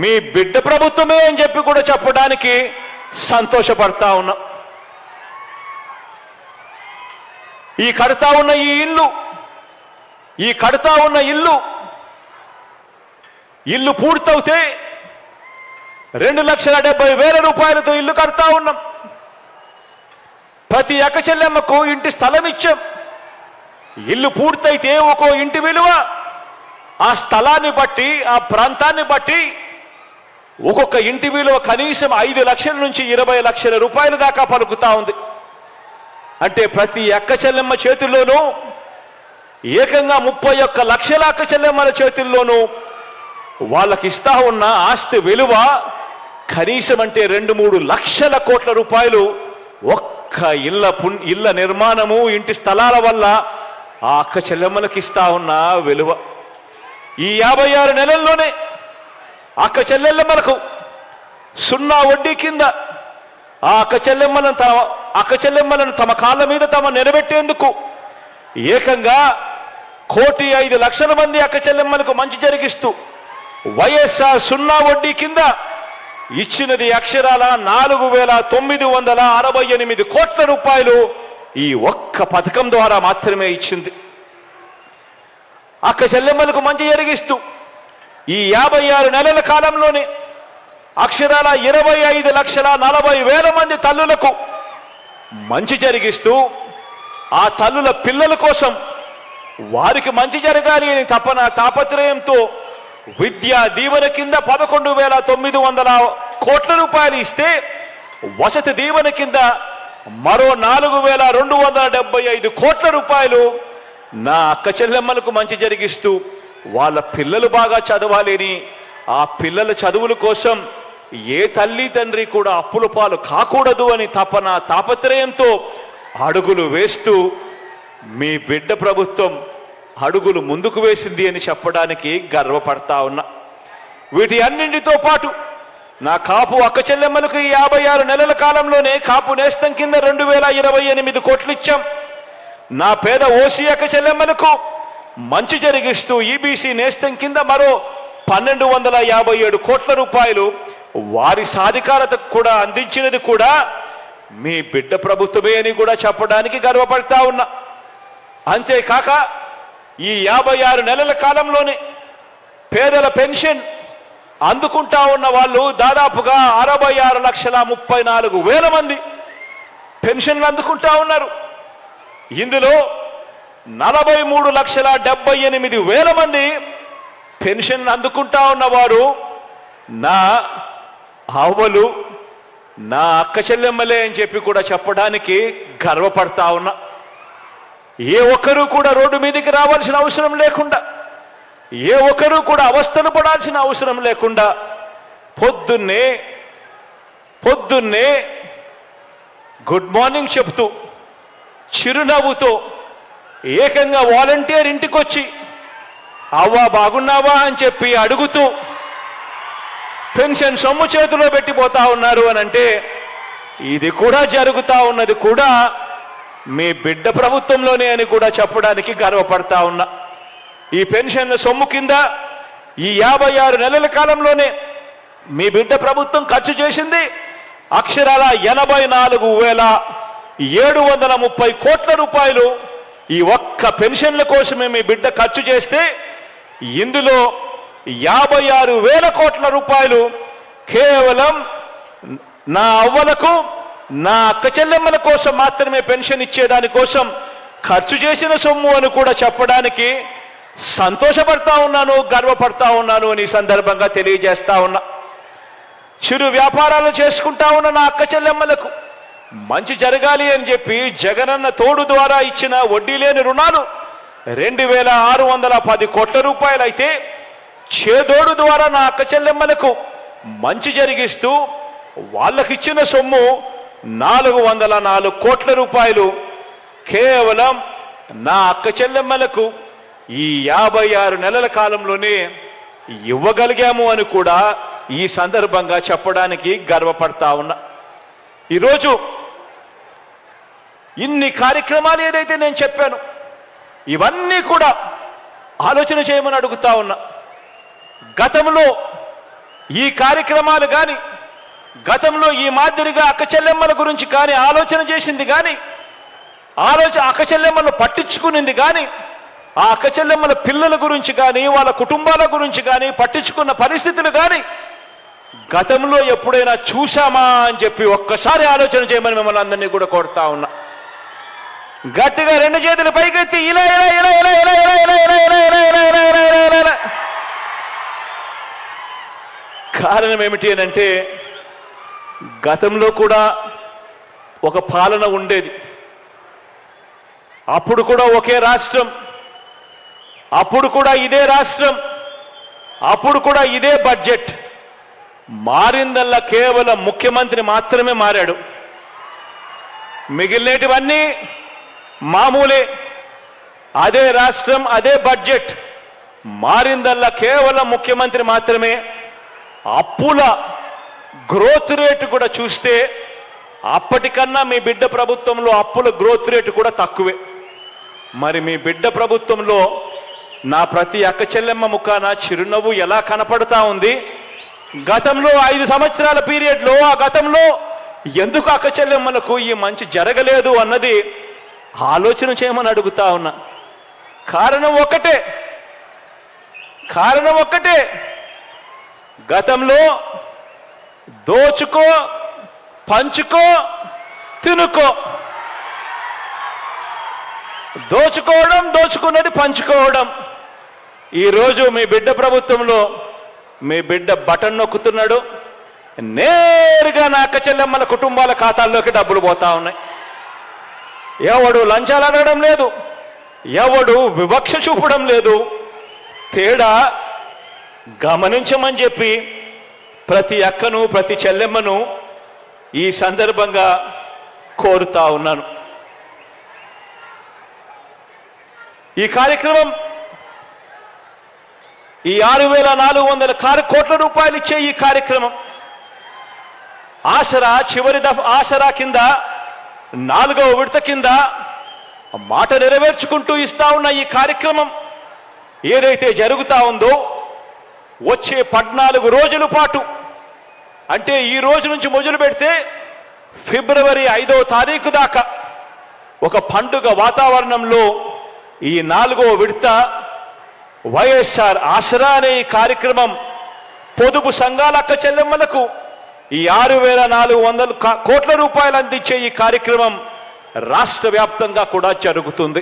మీ బిడ్డ ప్రభుత్వమే అని చెప్పి కూడా చెప్పడానికి సంతోషపడతా ఉన్నాం. ఈ కడతా ఉన్న ఇల్లు పూర్తవుతే 2,70,000 రూపాయలతో ఇల్లు కడతా ఉన్నాం. ప్రతి అక్క చెల్లెమ్మకు ఇంటి స్థలం ఇచ్చాం. ఇల్లు పూర్తయితే ఒక్కో ఇంటి విలువ ఆ స్థలాన్ని బట్టి, ఆ ప్రాంతాన్ని బట్టి ఒక్కొక్క ఇంటి విలువ కనీసం 5 లక్షల నుంచి 20 లక్షల రూపాయల దాకా పలుకుతా ఉంది. అంటే ప్రతి అక్క చెల్లెమ్మ చేతుల్లోనూ ఏకంగా 31 లక్షల అక్క చెల్లెమ్మల చేతుల్లోనూ వాళ్ళకి ఇస్తా ఉన్న ఆస్తి విలువ కనీసం అంటే 2-3 లక్షల కోట్ల రూపాయలు ఒక్క ఇళ్ల నిర్మాణము, ఇంటి స్థలాల వల్ల ఆ అక్క చెల్లెమ్మలకు ఇస్తా ఉన్న విలువ. ఈ 56 నెలల్లోనే అక్క చెల్లెమ్మలకు 0 వడ్డీ కింద ఆ అక్క చెల్లెమ్మలను తమ కాళ్ళ మీద తమ నిలబెట్టేందుకు ఏకంగా 1,05,00,000 మంది అక్క చెల్లెమ్మలకు మంచి జరిగిస్తూ వైఎస్ఆర్ 0 వడ్డీ కింద ఇచ్చినది అక్షరాల 4,968 కోట్ల రూపాయలు ఈ ఒక్క పథకం ద్వారా మాత్రమే ఇచ్చింది. అక్క చెల్లెమ్మలకు మంచి జరిగిస్తూ ఈ 56 నెలల కాలంలోనే అక్షరాల 25,40,000 మంది తల్లులకు మంచి జరిగిస్తూ ఆ తల్లుల పిల్లల కోసం వారికి మంచి జరగాలి అని తాపత్రయంతో విద్యా దీవెన కింద 11,900 కోట్ల రూపాయలు ఇస్తే వసతి దీవెన కింద మరో 4,275 కోట్ల రూపాయలు నా అక్క చెల్లెమ్మలకు మంచి జరిగిస్తూ వాళ్ళ పిల్లలు బాగా చదవాలని, ఆ పిల్లల చదువుల కోసం ఏ తల్లి తండ్రి కూడా అప్పుల పాలు కాకూడదు అని తాపత్రయంతో అడుగులు వేస్తూ మీ బిడ్డ ప్రభుత్వం అడుగులు ముందుకు వేసింది అని చెప్పడానికి గర్వపడతా ఉన్నా. వీటి అన్నింటితో పాటు నా కాపు అక్క చెల్లెమ్మలకు ఈ 56 నెలల కాలంలోనే కాపు నేస్తం కింద 2,028 కోట్లు ఇచ్చాం. నా పేద ఓసీ అక్క చెల్లెమ్మలకు మంచి జరిగిస్తూ ఈబీసీ నేస్తం కింద మరో 1,257 కోట్ల రూపాయలు వారి సాధికారతకు కూడా అందించినది కూడా మీ బిడ్డ ప్రభుత్వమే అని కూడా చెప్పడానికి గర్వపడతా ఉన్నా. అంతేకాక ఈ 56 నెలల కాలంలోనే పేదల పెన్షన్ అందుకుంటా ఉన్న వాళ్ళు దాదాపుగా 66,34,000 మంది పెన్షన్లు అందుకుంటా ఉన్నారు. ఇందులో 43,78,000 మంది పెన్షన్ అందుకుంటా ఉన్నవారు నా అవ్వలు, నా అక్క చెల్లెమ్మలే అని చెప్పి కూడా చెప్పడానికి గర్వపడతా ఉన్నా. ఏ ఒక్కరూ కూడా రోడ్డు మీదకి రావాల్సిన అవసరం లేకుండా, ఏ ఒక్కరూ కూడా అవస్థలు పడాల్సిన అవసరం లేకుండా పొద్దున్నే గుడ్ మార్నింగ్ చెప్తూ చిరునవ్వుతో ఏకంగా వాలంటీర్ ఇంటికొచ్చి అవ్వా బాగున్నావా అని చెప్పి అడుగుతూ పెన్షన్ సొమ్ము చేతిలో పెట్టిపోతా ఉన్నారు అని అంటే ఇది కూడా జరుగుతా ఉన్నది కూడా మీ బిడ్డ ప్రభుత్వంలోనే అని కూడా చెప్పడానికి గర్వపడతా ఉన్నా. ఈ పెన్షన్ల సొమ్ము కింద ఈ 56 నెలల కాలంలోనే మీ బిడ్డ ప్రభుత్వం ఖర్చు చేసింది అక్షరాల 84,730 కోట్ల రూపాయలు. ఈ ఒక్క పెన్షన్ల కోసమే మీ బిడ్డ ఖర్చు చేస్తే ఇందులో 56,000 కోట్ల రూపాయలు కేవలం నా అవ్వలకు, నా అక్క చెల్లెమ్మల కోసం మాత్రమే పెన్షన్ ఇచ్చేదాని కోసం ఖర్చు చేసిన సొమ్ము అని కూడా చెప్పడానికి సంతోషపడతా ఉన్నాను, గర్వపడతా ఉన్నాను అని సందర్భంగా తెలియజేస్తా ఉన్నా. చిరు వ్యాపారాలు చేసుకుంటా ఉన్న నా అక్క చెల్లెమ్మలకు మంచి జరగాలి అని చెప్పి జగనన్న తోడు ద్వారా ఇచ్చిన వడ్డీ లేని రుణాలు 2,610 కోట్ల రూపాయలు అయితే చేదోడు ద్వారా నా అక్క చెల్లెమ్మలకు మంచి జరిగిస్తూ వాళ్ళకిచ్చిన సొమ్ము 404 కోట్ల రూపాయలు కేవలం నా అక్క చెల్లెమ్మలకు ఈ 56 నెలల కాలంలోనే ఇవ్వగలిగాము అని కూడా ఈ సందర్భంగా చెప్పడానికి గర్వపడతా ఉన్నా. ఈరోజు ఇన్ని కార్యక్రమాలు ఏదైతే నేను చెప్పాను ఇవన్నీ కూడా ఆలోచన చేయమని అడుగుతా ఉన్నా. గతంలో ఈ కార్యక్రమాలు కానీ, గతంలో ఈ మాదిరిగా అక్క చెల్లెమ్మల గురించి కానీ ఆలోచన చేసింది కానీ, అక్క చెల్లెమ్మలను పట్టించుకునింది కానీ, ఆ అక్క చెల్లెమ్మల పిల్లల గురించి కానీ, వాళ్ళ కుటుంబాల గురించి కానీ పట్టించుకున్న పరిస్థితులు కానీ గతంలో ఎప్పుడైనా చూశామా అని చెప్పి ఒక్కసారి ఆలోచన చేయమని మిమ్మల్ని అందరినీ కూడా కోరుతా ఉన్నా. గట్టిగా రెండు చేతులు పైకెత్తి ఇలా ఇలా ఇలా ఇలా ఇలా ఇలా ఇలా ఇలా ఇలా ఇలా ఇలా ఇలా ఇలా ఇలా ఇలా ఇలా. కారణం ఏమిటి అని అంటే గతంలో కూడా ఒక పాలన ఉండేది. అప్పుడు కూడా ఒకే రాష్ట్రం, అప్పుడు కూడా ఇదే రాష్ట్రం, అప్పుడు కూడా ఇదే బడ్జెట్. మారిందల్లా కేవలం ముఖ్యమంత్రి మాత్రమే మారాడు. మిగిలినటివన్నీ మామూలే. అదే రాష్ట్రం, అదే బడ్జెట్. మారిందల్లా కేవలం ముఖ్యమంత్రి మాత్రమే. అప్పుల గ్రోత్ రేటు కూడా చూస్తే అప్పటికన్నా మీ బిడ్డ ప్రభుత్వంలో అప్పుల గ్రోత్ రేటు కూడా తక్కువే. మరి మీ బిడ్డ ప్రభుత్వంలో నా ప్రతి అక్క చెల్లెమ్మ ముఖాన చిరునవ్వు ఎలా కనపడతా ఉంది? గతంలో 5 సంవత్సరాల పీరియడ్లో ఆ గతంలో ఎందుకు అక్క చెల్లెమ్మలకు ఈ మంచి జరగలేదు అన్నది ఆలోచన చేయమని అడుగుతా ఉన్నా. కారణం ఒక్కటే. గతంలో దోచుకో, పంచుకో, తినుకో. దోచుకోవడం, దోచుకున్నది పంచుకోవడం. ఈరోజు మీ బిడ్డ ప్రభుత్వంలో మీ బిడ్డ బటన్ నొక్కుతున్నాడు, నేరుగా నా అక్క చెల్లెమ్మల కుటుంబాల ఖాతాల్లోకి డబ్బులు పోతా ఉన్నాయి. ఎవడు లంచాలు అడగడం లేదు, ఎవడు వివక్ష చూపడం లేదు. తేడా గమనించమని చెప్పి ప్రతి అక్కను, ప్రతి చెల్లెమ్మను ఈ సందర్భంగా కోరుతా ఉన్నాను. ఈ కార్యక్రమం ఈ 6,400 కోట్ల రూపాయలు ఇచ్చే ఈ కార్యక్రమం ఆసరా ఆసరా కింద 4వ విడత కింద మాట నెరవేర్చుకుంటూ ఇస్తా ఉన్న ఈ కార్యక్రమం ఏదైతే జరుగుతా ఉందో వచ్చే 14 రోజుల పాటు, అంటే ఈ రోజు నుంచి మొదలు పెడితే ఫిబ్రవరి 5వ తారీఖు దాకా ఒక పండుగ వాతావరణంలో ఈ 4వ విడత వైఎస్ఆర్ ఆసరా అనే ఈ కార్యక్రమం పొదుపు సంఘాల అక్క చెల్లెమ్మలకు ఈ 6,400 కోట్ల రూపాయలు అందించే ఈ కార్యక్రమం రాష్ట్ర వ్యాప్తంగా కూడా జరుగుతుంది.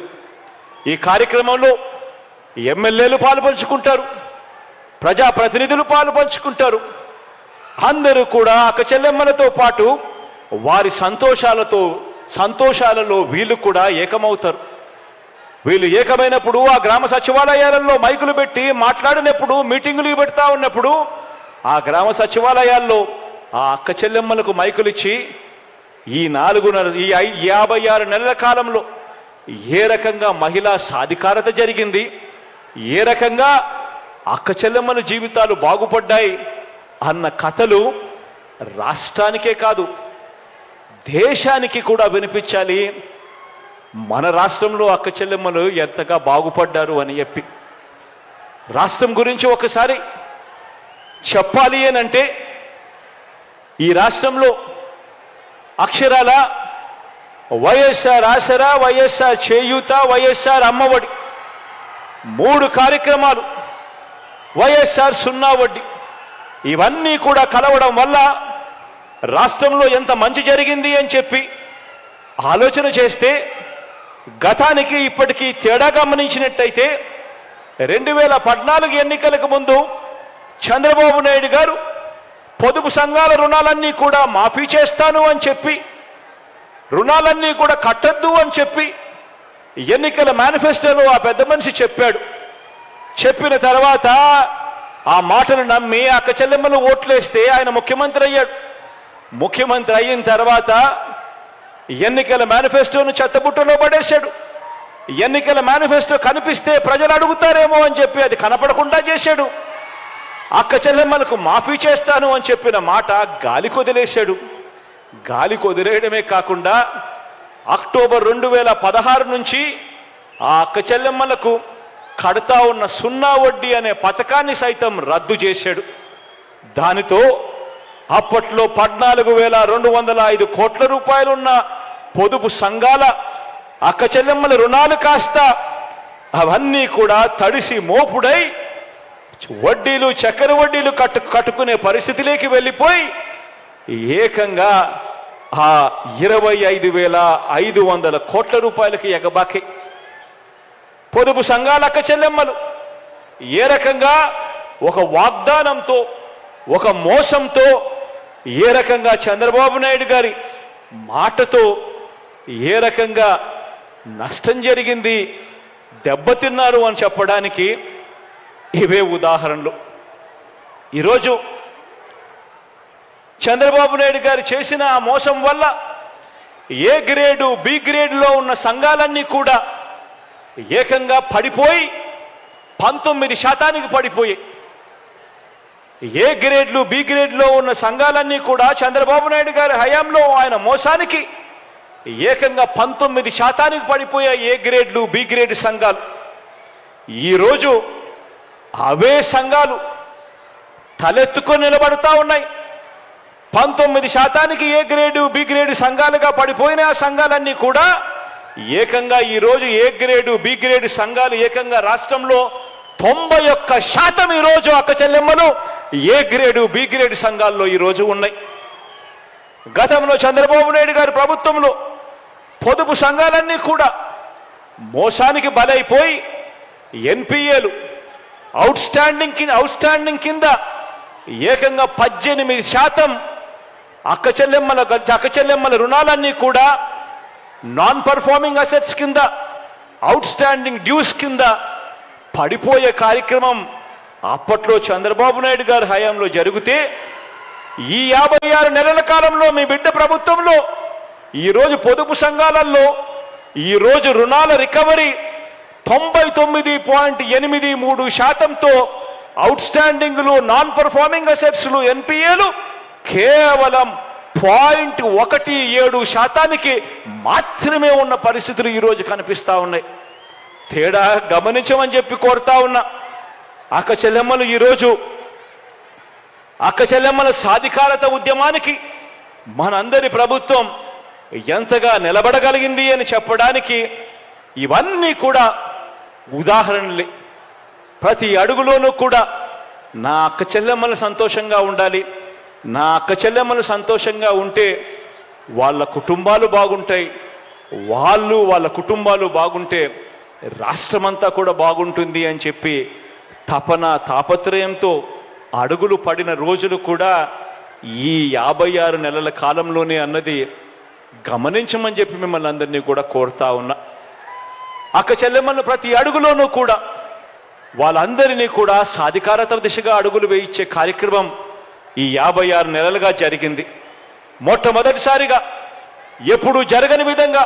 ఈ కార్యక్రమంలో ఎమ్మెల్యేలు పాలుపంచుకుంటారు, ప్రజాప్రతినిధులు పాలుపంచుకుంటారు. అందరూ కూడా అక్క చెల్లెమ్మలతో పాటు వారి సంతోషాలలో వీళ్ళు కూడా ఏకమవుతారు. వీళ్ళు ఏకమైనప్పుడు ఆ గ్రామ సచివాలయాలలో మైకులు పెట్టి మాట్లాడినప్పుడు, మీటింగులు పెడతా ఉన్నప్పుడు ఆ గ్రామ సచివాలయాల్లో ఆ అక్క చెల్లెమ్మలకు మైకులు ఇచ్చి ఈ 56 నెలల కాలంలో ఏ రకంగా మహిళా సాధికారత జరిగింది, ఏ రకంగా అక్క చెల్లెమ్మల జీవితాలు బాగుపడ్డాయి అన్న కథలు రాష్ట్రానికే కాదు దేశానికి కూడా వినిపించాలి. మన రాష్ట్రంలో అక్క చెల్లెమ్మలు ఎంతగా బాగుపడ్డారు అని చెప్పి రాష్ట్రం గురించి ఒకసారి చెప్పాలి అనంటే ఈ రాష్ట్రంలో అక్షరాల వైఎస్ఆర్ ఆసరా, వైఎస్ఆర్ చేయూత, వైఎస్ఆర్ అమ్మఒడి 3 కార్యక్రమాలు, వైఎస్ఆర్ 0 వడ్డీ, ఇవన్నీ కూడా కలవడం వల్ల రాష్ట్రంలో ఎంత మంచి జరిగింది అని చెప్పి ఆలోచన చేస్తే గతానికి ఇప్పటికీ తేడా గమనించినట్టయితే 2014 ఎన్నికలకు ముందు చంద్రబాబు నాయుడు గారు పొదుపు సంఘాల రుణాలన్నీ కూడా మాఫీ చేస్తాను అని చెప్పి, రుణాలన్నీ కూడా కట్టద్దు అని చెప్పి ఎన్నికల మేనిఫెస్టోలో ఆ పెద్ద మనిషి చెప్పాడు. చెప్పిన తర్వాత ఆ మాటను నమ్మి అక్క చెల్లెమ్మలు ఓట్లేస్తే ఆయన ముఖ్యమంత్రి అయ్యాడు. ముఖ్యమంత్రి అయిన తర్వాత ఎన్నికల మేనిఫెస్టోను చెత్తబుట్టలో పడేశాడు. ఎన్నికల మేనిఫెస్టో కనిపిస్తే ప్రజలు అడుగుతారేమో అని చెప్పి అది కనపడకుండా చేశాడు. అక్క చెల్లెమ్మలకు మాఫీ చేస్తాను అని చెప్పిన మాట గాలి కొదిలేశాడు. గాలి కొదిలేయడమే కాకుండా అక్టోబర్ 2016 నుంచి ఆ అక్క చెల్లెమ్మలకు కడతా ఉన్న 0 వడ్డీ అనే పథకాన్ని సైతం రద్దు చేశాడు. దానితో అప్పట్లో 14,205 కోట్ల రూపాయలున్న పొదుపు సంఘాల అక్క చెల్లెమ్మల రుణాలు కాస్త అవన్నీ కూడా తడిసి మోపుడై వడ్డీలు, చక్కెర వడ్డీలు కట్టుకునే పరిస్థితిలోకి వెళ్ళిపోయి ఏకంగా ఆ 25,500 కోట్ల రూపాయలకి ఎగబాకి పొదుపు సంఘాల అక్క చెల్లెమ్మలు ఏ రకంగా ఒక వాగ్దానంతో ఒక మోసంతో ఏ రకంగా చంద్రబాబు నాయుడు గారి మాటతో ఏ రకంగా నష్టం జరిగింది, దెబ్బతిన్నారు అని చెప్పడానికి ఇవే ఉదాహరణలు. ఈరోజు చంద్రబాబు నాయుడు గారు చేసిన ఆ మోసం వల్ల ఏ గ్రేడు బి గ్రేడ్లో ఉన్న సంఘాలన్నీ కూడా ఏకంగా పడిపోయి 19% పడిపోయి ఏ గ్రేడ్లు బి గ్రేడ్లో ఉన్న సంఘాలన్నీ కూడా చంద్రబాబు నాయుడు గారి హయాంలో ఆయన మోసానికి ఏకంగా 19% పడిపోయాయి ఏ గ్రేడ్లు బి గ్రేడ్ సంఘాలు. ఈరోజు అవే సంఘాలు తలెత్తుకొని నిలబడుతూ ఉన్నాయి. 19% ఏ గ్రేడు బి గ్రేడ్ సంఘాలుగా పడిపోయిన ఆ సంఘాలన్నీ కూడా ఏకంగా ఈరోజు ఏ గ్రేడు బి గ్రేడ్ సంఘాలు ఏకంగా రాష్ట్రంలో 91% ఈరోజు అక్క చెల్లెమ్మలు ఏ గ్రేడు బి గ్రేడ్ సంఘాల్లో ఈరోజు ఉన్నాయి. గతంలో చంద్రబాబు నాయుడు గారి ప్రభుత్వంలో పొదుపు సంఘాలన్నీ కూడా మోసానికి బలైపోయి ఎన్పిఏలు అవుట్ స్టాండింగ్ కింద ఏకంగా 18% అక్క చెల్లెమ్మల రుణాలన్నీ కూడా నాన్ పర్ఫార్మింగ్ అసెట్స్ కింద అవుట్ స్టాండింగ్ డ్యూస్ కింద పడిపోయే కార్యక్రమం అప్పట్లో చంద్రబాబు నాయుడు గారి హయాంలో జరిగితే ఈ 56 నెలల కాలంలో మీ బిడ్డ ప్రభుత్వంలో ఈరోజు పొదుపు సంఘాలలో ఈరోజు రుణాల రికవరీ 99.83%తో అవుట్ స్టాండింగ్లు నాన్ పర్ఫార్మింగ్ అసెట్స్లు ఎన్పిఏలు కేవలం 0.17% మాత్రమే ఉన్న పరిస్థితులు ఈరోజు కనిపిస్తా ఉన్నాయి. తేడా గమనించమని చెప్పి కోరుతా ఉన్నా. అక్క చెల్లెమ్మలు ఈరోజు అక్క చెల్లెమ్మల సాధికారత ఉద్యమానికి మనందరి ప్రభుత్వం ఎంతగా నిలబడగలిగింది అని చెప్పడానికి ఇవన్నీ కూడా ఉదాహరణలే. ప్రతి అడుగులోనూ కూడా నా అక్క చెల్లెమ్మలు సంతోషంగా ఉండాలి, నా అక్క చెల్లెమ్మలు సంతోషంగా ఉంటే వాళ్ళ కుటుంబాలు బాగుంటాయి, వాళ్ళ కుటుంబాలు బాగుంటే రాష్ట్రమంతా కూడా బాగుంటుంది అని చెప్పి తాపత్రయంతో అడుగులు పడిన రోజులు కూడా ఈ 56 నెలల కాలంలోనే అన్నది గమనించమని చెప్పి మిమ్మల్ని అందరినీ కూడా కోరుతా ఉన్నా. అక్క చెల్లెమ్మలు ప్రతి అడుగులోనూ కూడా వాళ్ళందరినీ కూడా సాధికారత దిశగా అడుగులు వేయించే కార్యక్రమం ఈ 56 నెలలుగా జరిగింది. మొట్టమొదటిసారిగా ఎప్పుడూ జరగని విధంగా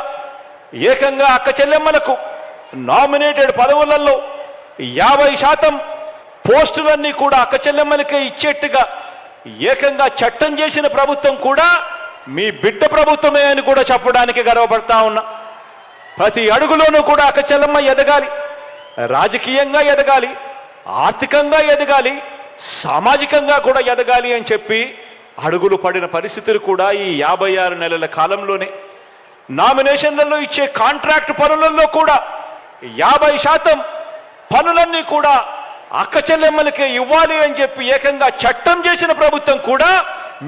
ఏకంగా అక్క చెల్లెమ్మలకు నామినేటెడ్ పదవులలో 50% పోస్టులన్నీ కూడా అక్క చెల్లెమ్మలకే ఇచ్చేట్టుగా ఏకంగా చట్టం చేసిన ప్రభుత్వం కూడా మీ బిడ్డ ప్రభుత్వమే అని కూడా చెప్పడానికి గర్వపడతా ఉన్నా. ప్రతి అడుగులోనూ కూడా అక్క చెల్లెమ్మ ఎదగాలి, రాజకీయంగా ఎదగాలి, ఆర్థికంగా ఎదగాలి, సామాజికంగా కూడా ఎదగాలి అని చెప్పి అడుగులు పడిన పరిస్థితులు కూడా ఈ 56 నెలల కాలంలోనే. నామినేషన్లలో ఇచ్చే కాంట్రాక్ట్ పనులలో కూడా 50% పనులన్నీ కూడా అక్క చెల్లెమ్మలకే ఇవ్వాలి అని చెప్పి ఏకంగా చట్టం చేసిన ప్రభుత్వం కూడా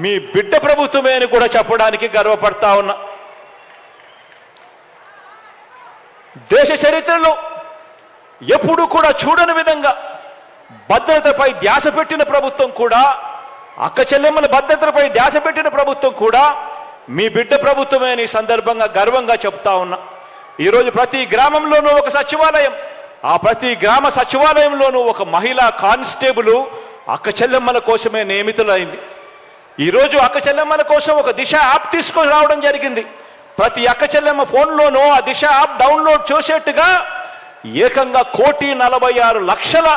మీ బిడ్డ ప్రభుత్వమే అని కూడా చెప్పడానికి గర్వపడతా ఉన్నా. దేశ చరిత్రలో ఎప్పుడూ కూడా చూడని విధంగా భద్రతపై ధ్యాస పెట్టిన ప్రభుత్వం కూడా, అక్క చెల్లెమ్మల భద్రతపై ధ్యాస పెట్టిన ప్రభుత్వం కూడా మీ బిడ్డ ప్రభుత్వమే అని సందర్భంగా గర్వంగా చెప్తా ఉన్నా. ఈరోజు ప్రతి గ్రామంలోనూ ఒక సచివాలయం, ఆ ప్రతి గ్రామ సచివాలయంలోనూ ఒక మహిళా కానిస్టేబుల్ అక్క చెల్లెమ్మల కోసమే నియమితులైంది. ఈరోజు అక్క చెల్లెమ్మల కోసం ఒక దిశ యాప్ తీసుకొని రావడం జరిగింది. ప్రతి అక్క చెల్లెమ్మ ఫోన్లోనూ ఆ దిశ యాప్ డౌన్లోడ్ చేసేట్టుగా ఏకంగా 1,46,00,000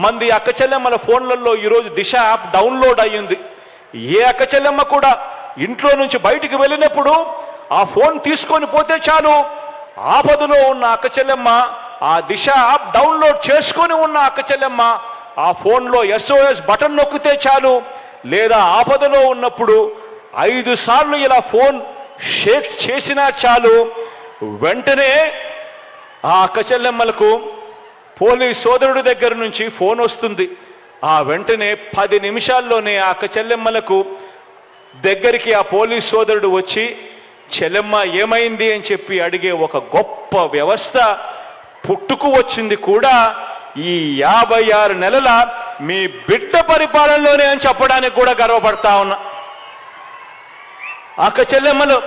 మంది అక్క చెల్లెమ్మల ఫోన్లలో ఈరోజు దిశ యాప్ డౌన్లోడ్ అయ్యింది. ఏ అక్క చెల్లెమ్మ కూడా ఇంట్లో నుంచి బయటికి వెళ్ళినప్పుడు ఆ ఫోన్ తీసుకొని పోతే చాలు, ఆపదలో ఉన్న అక్క చెల్లెమ్మ ఆ దిశ యాప్ డౌన్లోడ్ చేసుకొని ఉన్న అక్క చెల్లెమ్మ ఆ ఫోన్లో SOS బటన్ నొక్కితే చాలు, లేదా ఆపదలో ఉన్నప్పుడు 5 సార్లు ఇలా ఫోన్ షేక్ చేసినా చాలు, వెంటనే ఆ అక్క చెల్లెమ్మలకు పోలీస్ సోదరుడి దగ్గర నుంచి ఫోన్ వస్తుంది. ఆ వెంటనే 10 నిమిషాల్లోనే ఆ అక్క చెల్లెమ్మలకు దగ్గరికి ఆ పోలీస్ సోదరుడు వచ్చి చెల్లెమ్మ ఏమైంది అని చెప్పి అడిగే ఒక గొప్ప వ్యవస్థ పుట్టుకు వచ్చింది కూడా ఈ 56 నెలల మీ బిడ్డ పరిపాలనలోనే అని చెప్పడానికి కూడా గర్వపడతా ఉన్నా. అక్క చెల్లెమ్మలు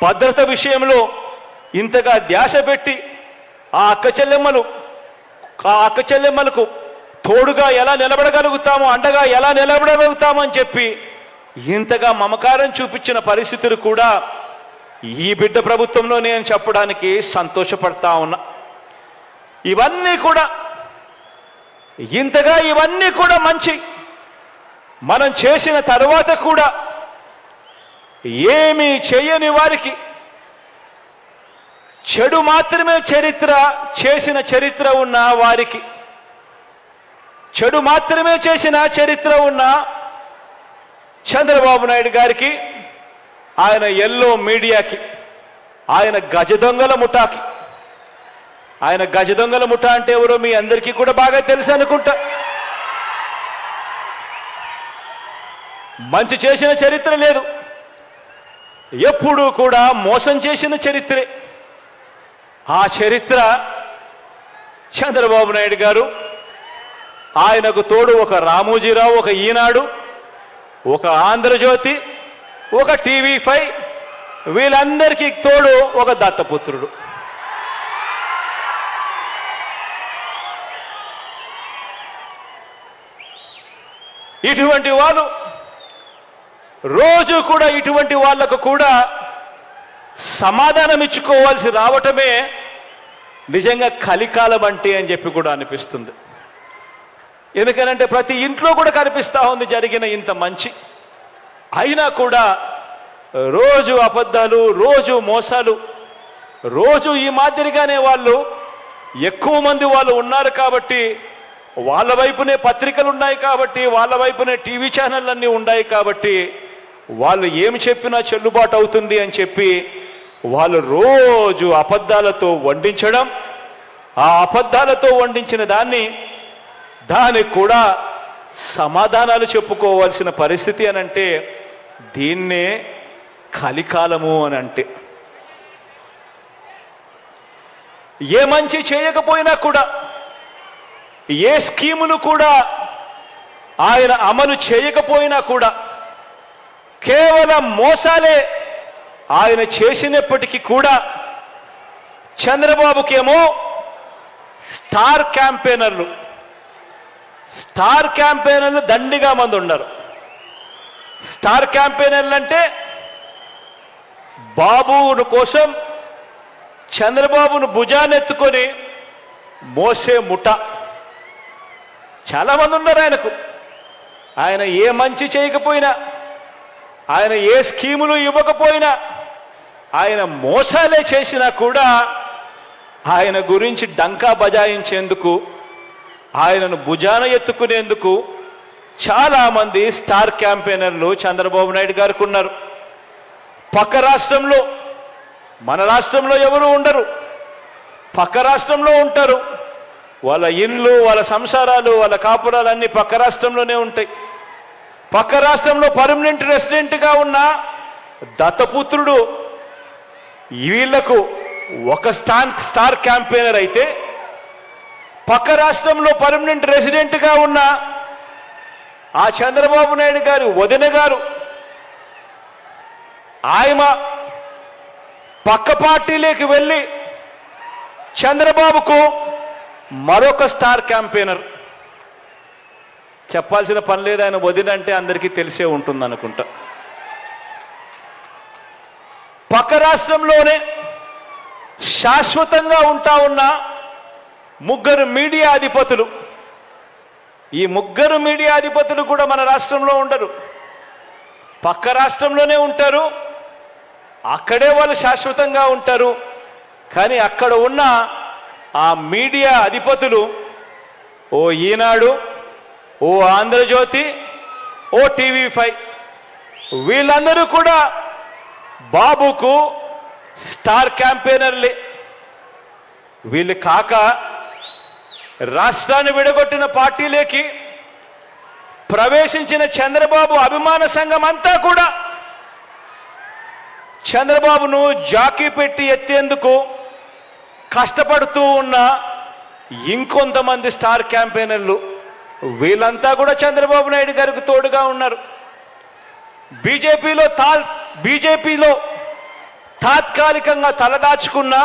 భద్రత విషయంలో ఇంతగా ధ్యాస పెట్టి ఆ అక్క చెల్లెమ్మలకు తోడుగా ఎలా నిలబడగలుగుతామో, అండగా ఎలా నిలబడగలుగుతామో అని చెప్పి ఇంతగా మమకారం చూపించిన పరిస్థితులు కూడా ఈ బిడ్డ ప్రభుత్వంలోనే అని చెప్పడానికి సంతోషపడతా ఉన్నా. ఇవన్నీ కూడా మంచి మనం చేసిన తర్వాత కూడా ఏమీ చేయని వారికి చెడు మాత్రమే చేసిన చరిత్ర ఉన్న వారికి, చెడు మాత్రమే చేసిన చరిత్ర ఉన్న చంద్రబాబు నాయుడు గారికి, ఆయన ఎల్లో మీడియాకి, ఆయన గజ దొంగల ముఠాకి, ఆయన గజ దొంగల ముఠా అంటే ఎవరో మీ అందరికీ కూడా బాగా తెలుసు అనుకుంటా. మంచి చేసిన చరిత్ర లేదు, ఎప్పుడూ కూడా మోసం చేసిన చరిత్రే. ఆ చరిత్ర చంద్రబాబు నాయుడు గారు, ఆయనకు తోడు ఒక రామోజీరావు, ఒక ఈనాడు, ఒక ఆంధ్రజ్యోతి, ఒక టీవీ5, వీళ్ళందరికీ తోడు ఒక దత్తపుత్రుడు. ఇటువంటి వాళ్ళు రోజు కూడా ఇటువంటి వాళ్లకు కూడా సమాధానం ఇచ్చుకోవాల్సి రావటమే నిజంగా కలికాలం అంటే అని చెప్పి కూడా అనిపిస్తుంది. ఎందుకనంటే ప్రతి ఇంట్లో కూడా కనిపిస్తా ఉంది జరిగిన ఇంత మంచి, అయినా కూడా రోజు అబద్ధాలు, రోజు మోసాలు, రోజు ఈ మాదిరిగానే వాళ్ళు ఎక్కువ మంది వాళ్ళు ఉన్నారు కాబట్టి, వాళ్ళ వైపునే పత్రికలు ఉన్నాయి కాబట్టి, వాళ్ళ వైపునే టీవీ ఛానళ్ళన్నీ ఉన్నాయి కాబట్టి వాళ్ళు ఏమి చెప్పినా చెల్లుబాటు అవుతుంది అని చెప్పి వాళ్ళు రోజు అబద్ధాలతో వండించడం, ఆ అబద్ధాలతో వండించిన దానికి కూడా సమాధానాలు చెప్పుకోవాల్సిన పరిస్థితి అనంటే దీన్నే కలికాలము అని అంటే. ఏ మంచి చేయకపోయినా కూడా, ఏ స్కీములు కూడా ఆయన అమలు చేయకపోయినా కూడా కేవలం మోసాలే ఆయన చేసినప్పటికీ కూడా చంద్రబాబుకేమో స్టార్ క్యాంపెయినర్లు దండిగా మంది ఉన్నారు. స్టార్ క్యాంపెయినర్లు అంటే బాబు కోసం చంద్రబాబును భుజానెత్తుకొని మోసే ముఠ చాలా మంది ఉన్నారు ఆయనకు. ఆయన ఏ మంచి చేయకపోయినా, ఆయన ఏ స్కీములు ఇవ్వకపోయినా, ఆయన మోసాలే చేసినా కూడా ఆయన గురించి డంకా బజాయించేందుకు, ఆయనను భుజాన ఎత్తుకునేందుకు చాలా మంది స్టార్ క్యాంపెయినర్లు చంద్రబాబు నాయుడు గారికి ఉన్నారు. పక్క రాష్ట్రంలో, మన రాష్ట్రంలో ఎవరు ఉండరు, పక్క రాష్ట్రంలో ఉంటారు. వాళ్ళ ఇళ్ళు, వాళ్ళ సంసారాలు, వాళ్ళ కాపురాలు అన్నీ పక్క రాష్ట్రంలోనే ఉంటాయి. పక్క రాష్ట్రంలో పర్మనెంట్ రెసిడెంట్గా ఉన్న దత్తపుత్రుడు వీళ్లకు ఒక స్టార్ క్యాంపెయినర్ అయితే, పక్క రాష్ట్రంలో పర్మనెంట్ రెసిడెంట్గా ఉన్న ఆ చంద్రబాబు నాయుడు గారు వదిన గారు, ఆయన పక్క పార్టీలోకి వెళ్ళి చంద్రబాబుకు మరొక స్టార్ క్యాంపెయినర్. చెప్పాల్సిన పని లేదు, ఆయన వదిన అంటే అందరికీ తెలిసే ఉంటుంది అనుకుంటా. పక్క రాష్ట్రంలోనే శాశ్వతంగా ఉంటా ఉన్న ముగ్గురు మీడియా అధిపతులు, ఈ ముగ్గురు మీడియా అధిపతులు కూడా మన రాష్ట్రంలో ఉండరు, పక్క రాష్ట్రంలోనే ఉంటారు. అక్కడే వాళ్ళు శాశ్వతంగా ఉంటారు. కానీ అక్కడ ఉన్న ఆ మీడియా అధిపతులు, ఓ ఈనాడు, ఓ ఆంధ్రజ్యోతి, ఓ టీవీ5, వీళ్ళందరూ కూడా బాబుకు స్టార్ క్యాంపెయినర్లే. వీళ్ళు కాక రాష్ట్రాన్ని విడగొట్టిన పార్టీలోకి ప్రవేశించిన చంద్రబాబు అభిమాన సంఘం అంతా కూడా చంద్రబాబును జాకీ పెట్టి ఎత్తేందుకు కష్టపడుతూ ఉన్న ఇంకొంతమంది స్టార్ క్యాంపెయినర్లు, వీళ్ళంతా కూడా చంద్రబాబు నాయుడు గారికి తోడుగా ఉన్నారు. బీజేపీలో తాత్కాలికంగా తలదాచుకున్నా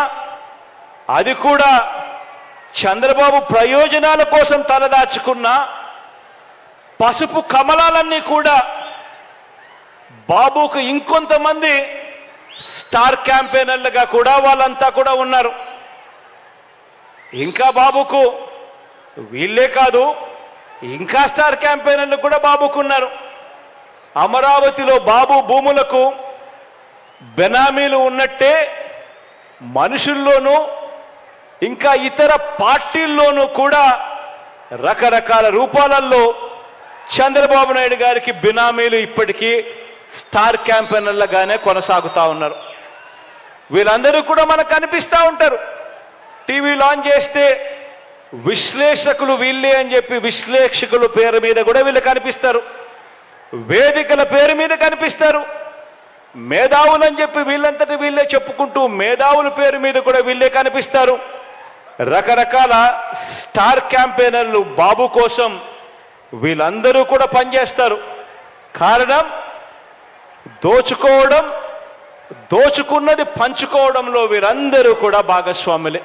అది కూడా చంద్రబాబు ప్రయోజనాల కోసం తలదాచుకున్న పసుపు కమలాలన్నీ కూడా బాబుకు ఇంకొంతమంది స్టార్ క్యాంపెయినర్లుగా కూడా వాళ్ళంతా కూడా ఉన్నారు. ఇంకా బాబుకు వీళ్ళే కాదు, ఇంకా స్టార్ క్యాంపెయినర్లు కూడా బాబుకున్నారు. అమరావతిలో బాబు భూములకు బెనామీలు ఉన్నట్టే మనుషుల్లోనూ ఇంకా ఇతర పార్టీల్లోనూ కూడా రకరకాల రూపాలలో చంద్రబాబు నాయుడు గారికి బినామీలు ఇప్పటికీ స్టార్ క్యాంపెయినర్లుగానే కొనసాగుతూ ఉన్నారు. వీళ్ళందరూ కూడా మనకు కనిపిస్తూ ఉంటారు. టీవీ లాంచ్ చేస్తే విశ్లేషకులు వీళ్ళే అని చెప్పి విశ్లేషకుల పేరు మీద కూడా వీళ్ళు కనిపిస్తారు. వేదికల పేరు మీద కనిపిస్తారు. మేధావులు అని చెప్పి వీళ్ళంతటి వీళ్ళే చెప్పుకుంటూ మేధావుల పేరు మీద కూడా వీళ్ళే కనిపిస్తారు. రకరకాల స్టార్ క్యాంపెయినర్లు బాబు కోసం వీళ్ళందరూ కూడా పనిచేస్తారు. కారణం దోచుకోవడం, దోచుకున్నది పంచుకోవడంలో వీరందరూ కూడా భాగస్వాములే.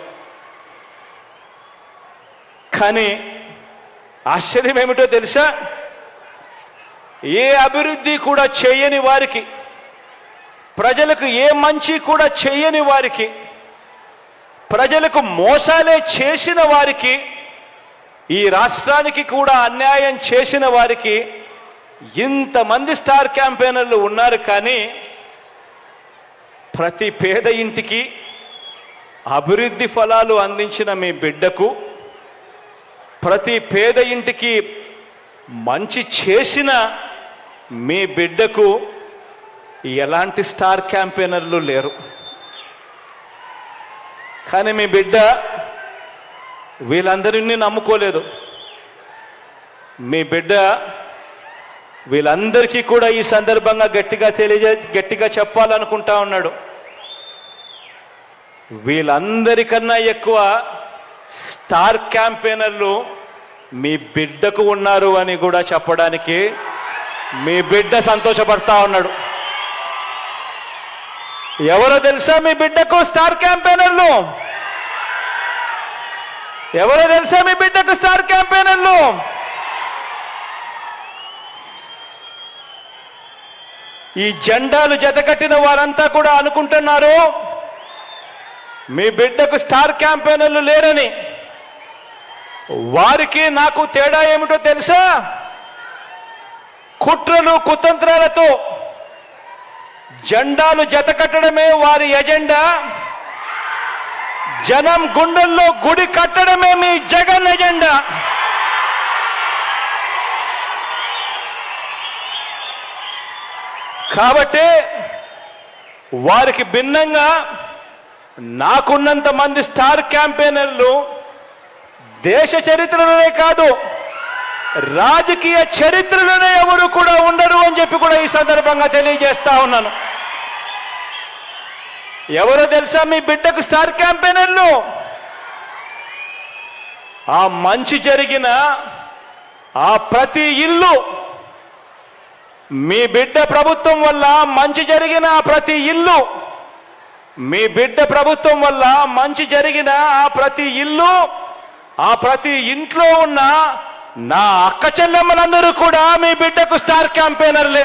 కానీ ఆశ్చర్యం ఏమిటో తెలుసా? ఏ అభివృద్ధి కూడా చేయని వారికి, ప్రజలకు ఏ మంచి కూడా చేయని వారికి, ప్రజలకు మోసాలే చేసిన వారికి, ఈ రాష్ట్రానికి కూడా అన్యాయం చేసిన వారికి ఇంతమంది స్టార్ క్యాంపెయినర్లు ఉన్నారు. కానీ ప్రతి పేద ఇంటికి అభివృద్ధి ఫలాలు అందించిన మీ బిడ్డకు, ప్రతి పేద ఇంటికి మంచి చేసిన మీ బిడ్డకు ఎలాంటి స్టార్ క్యాంపెయినర్లు లేరు. కానీ మీ బిడ్డ వీళ్ళందరినీ నమ్ముకోలేదు. మీ బిడ్డ వీళ్ళందరికీ కూడా ఈ సందర్భంగా గట్టిగా చెప్పాలనుకుంటా ఉన్నాడు. వీళ్ళందరికన్నా ఎక్కువ స్టార్ క్యాంపెయినర్లు మీ బిడ్డకు ఉన్నారు అని కూడా చెప్పడానికి మీ బిడ్డ సంతోషపడతా ఉన్నాడు. ఎవరో తెలుసా మీ బిడ్డకు స్టార్ క్యాంపెయినర్లు? ఎవరో తెలుసా మీ బిడ్డకు స్టార్ క్యాంపెయినర్లు? ఈ జెండాలు జతకట్టిన వారంతా కూడా అనుకుంటున్నారు మీ బిడ్డకు స్టార్ క్యాంపెయినర్లు లేరని. వారికి నాకు తేడా ఏమిటో తెలుసా? కుట్రలు కుతంత్రాలతో జెండాలు జతకట్టడమే వారి ఎజెండా. జనం గుండెల్లో గుడి కట్టడమే మీ జగన్ ఎజెండా. కాబట్టి వారికి భిన్నంగా నాకున్నంత మంది స్టార్ క్యాంపెయినర్లు దేశ చరిత్రలోనే కాదు, రాజకీయ చరిత్రలోనే ఎవరు కూడా ఉండరు అని చెప్పి కూడా ఈ సందర్భంగా తెలియజేస్తా ఉన్నాను. ఎవరో తెలుసా మీ బిడ్డకు స్టార్ క్యాంపెయినర్లు? ఆ మంచి జరిగిన ఆ ప్రతి ఇల్లు, మీ బిడ్డ ప్రభుత్వం వల్ల మంచి జరిగిన ఆ ప్రతి ఇల్లు, మీ బిడ్డ ప్రభుత్వం వల్ల మంచి జరిగిన ఆ ప్రతి ఇల్లు, ఆ ప్రతి ఇంట్లో ఉన్న నా అక్క చెల్లెమ్మలందరూ కూడా మీ బిడ్డకు స్టార్ క్యాంపెయినర్లే.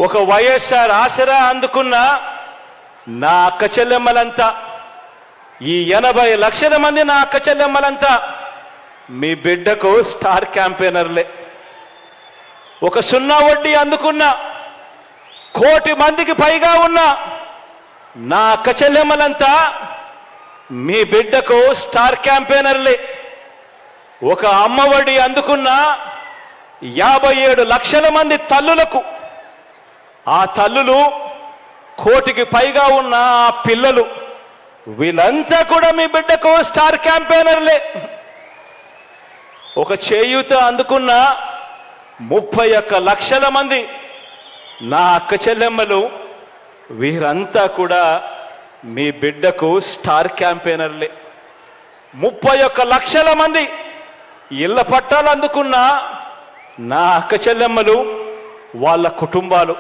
ఒక వైఎస్ఆర్ ఆసరా అందుకున్న నా అక్క చెల్లెమ్మలంతా, ఈ 80 లక్షల మంది నా అక్క చెల్లెమ్మలంతా మీ బిడ్డకు స్టార్ క్యాంపెయినర్లే. ఒక 0 వడ్డీ అందుకున్న 1 కోటి మందికి పైగా ఉన్న నా అక్క చెల్లెమ్మలంతా మీ బిడ్డకు స్టార్ క్యాంపెయినర్లే. ఒక అమ్మ ఒడి అందుకున్న 57 లక్షల మంది తల్లులకు, ఆ తల్లులు 1 కోటికి పైగా ఉన్న ఆ పిల్లలు, వీళ్ళంతా కూడా మీ బిడ్డకు స్టార్ క్యాంపెయినర్లే. ఒక చేయూత అందుకున్న 31 లక్షల మంది నా అక్క చెల్లెమ్మలు వీరంతా కూడా మీ బిడ్డకు స్టార్ క్యాంపెయినర్లే. 31 లక్షల మంది ఇళ్ల పట్టాలు అందుకున్న నా అక్క చెల్లెమ్మలు వాళ్ళ కుటుంబాలు.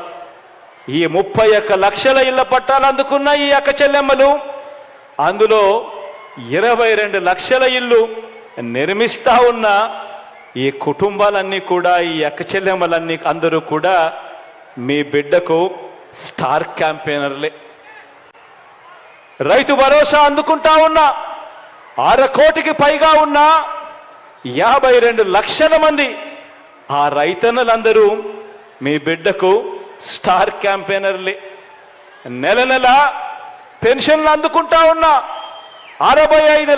ఈ 31 లక్షల ఇళ్ల పట్టాలు అందుకున్న ఈ అక్క చెల్లెమ్మలు, అందులో 22 లక్షల ఇల్లు నిర్మిస్తా ఉన్న ఈ కుటుంబాలన్నీ కూడా, ఈ అక్క చెల్లెమ్మలన్నీ అందరూ కూడా మీ బిడ్డకు స్టార్ క్యాంపెయినర్లే. రైతు భరోసా అందుకుంటా ఉన్న 6 కోటికి పైగా ఉన్న 52 లక్షల మంది ఆ రైతన్నలందరూ మీ బిడ్డకు స్టార్ క్యాంపెయినర్లే. నెల నెల పెన్షన్లు అందుకుంటా ఉన్న 65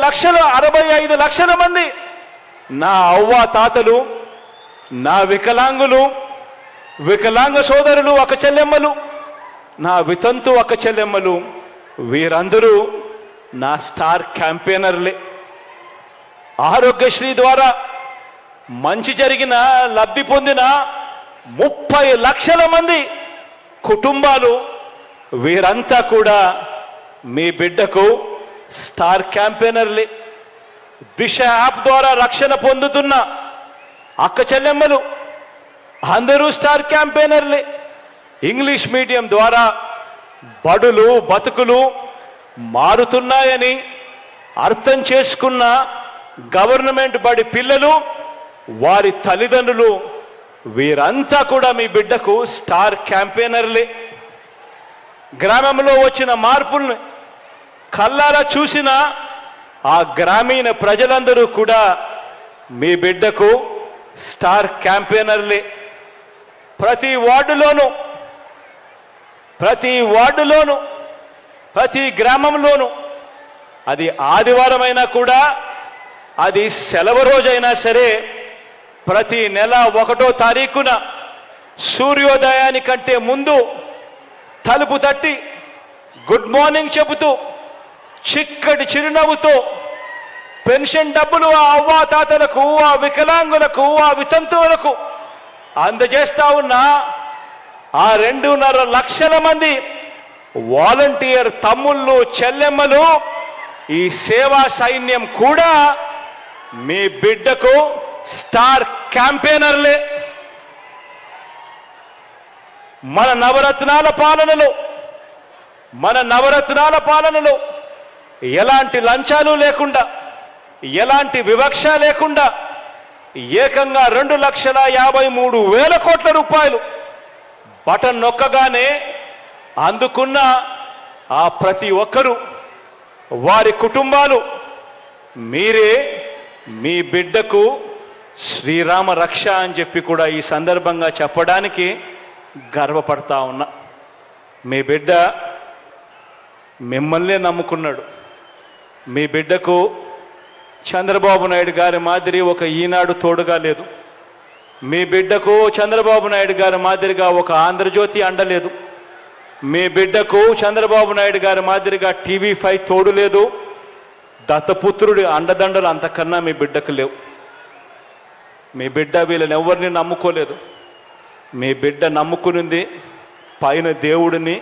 లక్షల మంది నా అవ్వ తాతలు, నా వికలాంగులు, వికలాంగ సోదరులు అక్క చెల్లెమ్మలు, నా వితంతు అక్క చెల్లెమ్మలు, వీరందరూ నా స్టార్ క్యాంపెయినర్లే. ఆరోగ్యశ్రీ ద్వారా మంచి జరిగిన, లబ్ధి పొందిన 30 లక్షల మంది కుటుంబాలు, వీరంతా కూడా మీ బిడ్డకు స్టార్ క్యాంపెయినర్లే. దిశ యాప్ ద్వారా రక్షణ పొందుతున్న అక్క చెల్లెమ్మలు అందరూ స్టార్ క్యాంపెయినర్లే. ఇంగ్లీష్ మీడియం ద్వారా బడులు బతుకులు మారుతున్నాయని అర్థం చేసుకున్న గవర్నమెంట్ బడి పిల్లలు, వారి తల్లిదండ్రులు, వీరంతా కూడా మీ బిడ్డకు స్టార్ క్యాంపెయినర్లే. గ్రామంలో వచ్చిన మార్పుల్ని కళ్ళారా చూసిన ఆ గ్రామీణ ప్రజలందరూ కూడా మీ బిడ్డకు స్టార్ క్యాంపెయినర్లే. ప్రతి వార్డులోనూ, ప్రతి గ్రామంలోనూ, అది ఆదివారమైనా కూడా, అది సెలవు రోజైనా సరే, ప్రతి నెల 1వ తారీఖున సూర్యోదయానికంటే ముందు తలుపు తట్టి గుడ్ మార్నింగ్ చెబుతూ చిక్కటి చిరునవ్వుతో పెన్షన్ డబ్బులు ఆ అవ్వాతాతలకు, ఆ వికలాంగులకు, ఆ వితంతువులకు అందజేస్తా ఉన్న ఆ 2.5 లక్షల మంది వాలంటీర్ తమ్ముళ్ళు చెల్లెమ్మలు, ఈ సేవా సైన్యం కూడా మీ బిడ్డకు స్టార్ క్యాంపెయినర్లే. మన నవరత్నాల పాలనలో ఎలాంటి లంచాలు లేకుండా, ఎలాంటి వివక్ష లేకుండా ఏకంగా 2,53,000 కోట్ల రూపాయలు బటన్ నొక్కగానే అందుకున్న ఆ ప్రతి ఒక్కరూ, వారి కుటుంబాలు, మీరే మీ బిడ్డకు శ్రీరామ రక్ష అని చెప్పి కూడా ఈ సందర్భంగా చెప్పడానికి గర్వపడతా ఉన్నా. మీ బిడ్డ మిమ్మల్నే నమ్ముకున్నాడు. మీ బిడ్డకు చంద్రబాబు నాయుడు గారి మాదిరి ఒక ఈనాడు తోడుగా లేదు. మీ బిడ్డకు చంద్రబాబు నాయుడు గారి మాదిరిగా ఒక ఆంధ్రజ్యోతి అండలేదు. మీ బిడ్డకు చంద్రబాబు నాయుడు గారి మాదిరిగా TV5 తోడు లేదు. దత్తపుత్రుడి అండదండలు అంతకన్నా మీ బిడ్డకు లేవు. మీ బిడ్డ వీళ్ళని ఎవరిని నమ్ముకోలేదు. మీ బిడ్డ నమ్ముకునింది పైన దేవుడిని,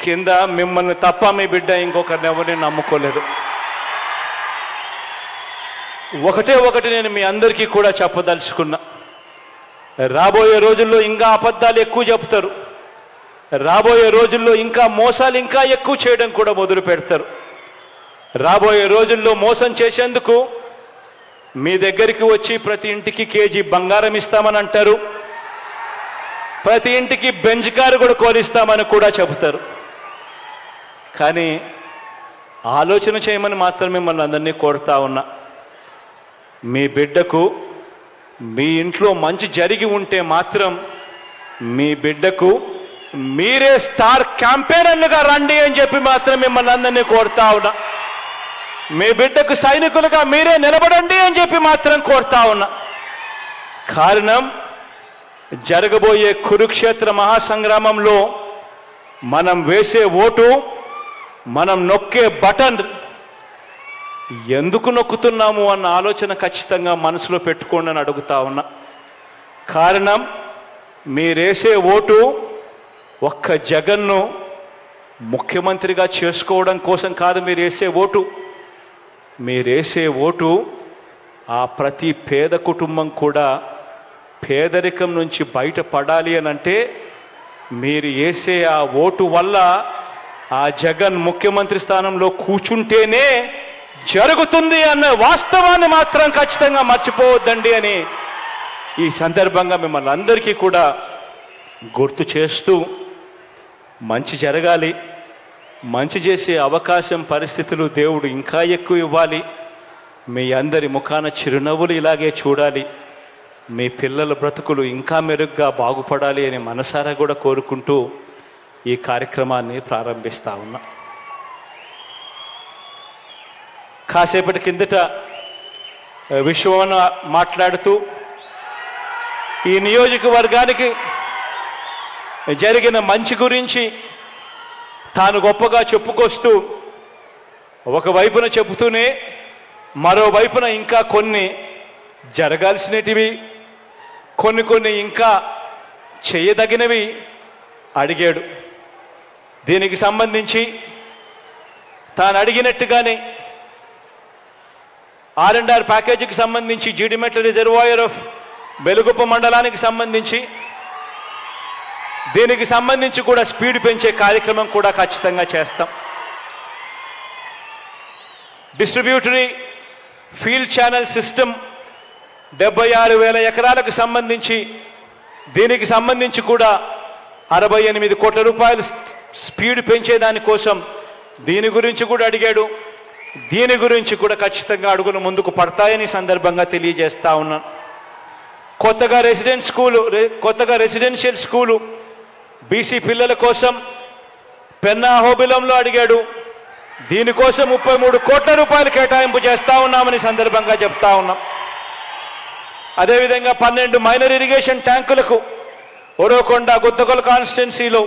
కింద మిమ్మల్ని తప్ప మీ బిడ్డ ఇంకొకరిని ఎవరిని నమ్ముకోలేదు. ఒకటి నేను మీ అందరికీ కూడా చెప్పదలుచుకున్నా. రాబోయే రోజుల్లో ఇంకా అబద్ధాలు ఎక్కువ చెప్తారు. రాబోయే రోజుల్లో ఇంకా మోసాలు ఇంకా ఎక్కువ చేయడం కూడా మొదలు పెడతారు. రాబోయే రోజుల్లో మోసం చేసేందుకు మీ దగ్గరికి వచ్చి ప్రతి ఇంటికి కేజీ బంగారం ఇస్తామని అంటారు. ప్రతి ఇంటికి బెంజ్ కారు కూడా కోరిస్తామని కూడా చెబుతారు. కానీ ఆలోచన చేయమని మాత్రం మిమ్మల్ని అందరినీ కోరుతా ఉన్నా. మీ బిడ్డకు మీ ఇంట్లో మంచి జరిగి ఉంటే మాత్రం మీ బిడ్డకు మీరే స్టార్ క్యాంపెయినర్లుగా రండి అని చెప్పి మాత్రం మిమ్మల్ని అందరినీ కోరుతా ఉన్నా. మీ బిడ్డకు సైనికులుగా మీరే నిలబడండి అని చెప్పి మాత్రం కోరుతా ఉన్నా. కారణం, జరగబోయే కురుక్షేత్ర మహాసంగ్రామంలో మనం వేసే ఓటు, మనం నొక్కే బటన్ ఎందుకు నొక్కుతున్నాము అన్న ఆలోచన ఖచ్చితంగా మనసులో పెట్టుకోండి అని అడుగుతా ఉన్నా. కారణం మీరేసే ఓటు ఒక్క జగన్ను ముఖ్యమంత్రిగా చేసుకోవడం కోసం కాదు మీరేసే ఓటు. మీరేసే ఓటు ఆ ప్రతి పేద కుటుంబం కూడా పేదరికం నుంచి బయటపడాలి అనంటే మీరు వేసే ఆ ఓటు వల్ల ఆ జగన్ ముఖ్యమంత్రి స్థానంలో కూర్చుంటేనే జరుగుతుంది అన్న వాస్తవాన్ని మాత్రం ఖచ్చితంగా మర్చిపోవద్దండి అని ఈ సందర్భంగా మిమ్మల్ని అందరికీ కూడా గుర్తు చేస్తూ, మంచి జరగాలి, మంచి చేసే అవకాశం పరిస్థితులు దేవుడు ఇంకా ఎక్కువ ఇవ్వాలి, మీ అందరి ముఖాన చిరునవ్వులు ఇలాగే చూడాలి, మీ పిల్లల బ్రతుకులు ఇంకా మెరుగ్గా బాగుపడాలి అని మనసారా కూడా కోరుకుంటూ ఈ కార్యక్రమాన్ని ప్రారంభిస్తా ఉన్నా. కాసేపటి కిందట విశ్వవన మాట్లాడుతూ ఈ నియోజకవర్గానికి జరిగిన మంచి గురించి తాను గొప్పగా చెప్పుకొస్తూ ఒకవైపున చెబుతూనే మరోవైపున ఇంకా కొన్ని జరగాల్సినటివి, కొన్ని ఇంకా చేయదగినవి అడిగాడు. దీనికి సంబంధించి తాను అడిగినట్టుగానే R&R ప్యాకేజీకి సంబంధించి జీడిమెట్ల రిజర్వాయర్ ఆఫ్ బెలుగుప్ప మండలానికి సంబంధించి దీనికి సంబంధించి కూడా స్పీడ్ పెంచే కార్యక్రమం కూడా ఖచ్చితంగా చేస్తాం. డిస్ట్రిబ్యూటరీ ఫీల్డ్ ఛానల్ సిస్టమ్ 76,000 ఎకరాలకు సంబంధించి దీనికి సంబంధించి కూడా 68 కోట్ల రూపాయలు స్పీడ్ పెంచేదానికోసం దీని గురించి కూడా అడిగాడు. దీని గురించి కూడా ఖచ్చితంగా అడుగులు ముందుకు పడతాయని సందర్భంగా తెలియజేస్తా ఉన్నాను. కొత్తగా రెసిడెన్షియల్ స్కూలు బీసీ పిల్లల కోసం పెన్నా హోబిలంలో అడిగాడు. దీనికోసం 33 కోట్ల రూపాయలు కేటాయింపు చేస్తా ఉన్నామని సందర్భంగా చెప్తా ఉన్నాం. అదేవిధంగా 12 మైనర్ ఇరిగేషన్ ట్యాంకులకు ఒరోకొండ గుత్తగొల కాన్స్టిట్యున్సీలో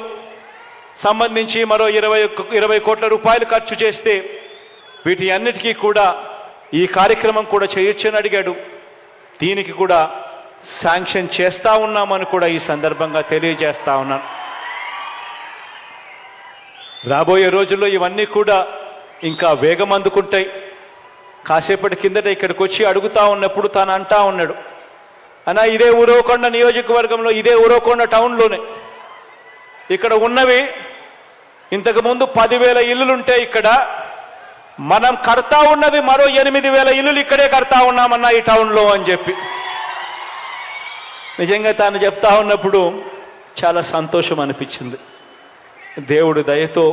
సంబంధించి మరో 20 కోట్ల రూపాయలు ఖర్చు చేస్తే వీటి అన్నిటికీ కూడా ఈ కార్యక్రమం కూడా చేయొచ్చని అడిగాడు. దీనికి కూడా శాంక్షన్ చేస్తా ఉన్నామని కూడా ఈ సందర్భంగా తెలియజేస్తా ఉన్నాను. రాబోయే రోజుల్లో ఇవన్నీ కూడా ఇంకా వేగం అందుకుంటాయి. కాసేపటి కిందట ఇక్కడికి వచ్చి అడుగుతా ఉన్నప్పుడు తాను అంటా ఉన్నాడు, అన్నా ఇదే ఉరవకొండ నియోజకవర్గంలో, ఇదే ఉరవకొండ టౌన్లోనే ఇక్కడ ఉన్నవి ఇంతకుముందు 10,000 ఇల్లులుంటే ఇక్కడ మనం కడతా ఉన్నవి మరో 8,000 ఇల్లులు ఇక్కడే కడతా ఉన్నామన్నా ఈ టౌన్లో అని చెప్పి నిజంగా తాను చెప్తా ఉన్నప్పుడు చాలా సంతోషం అనిపించింది. దేవుడి దయతో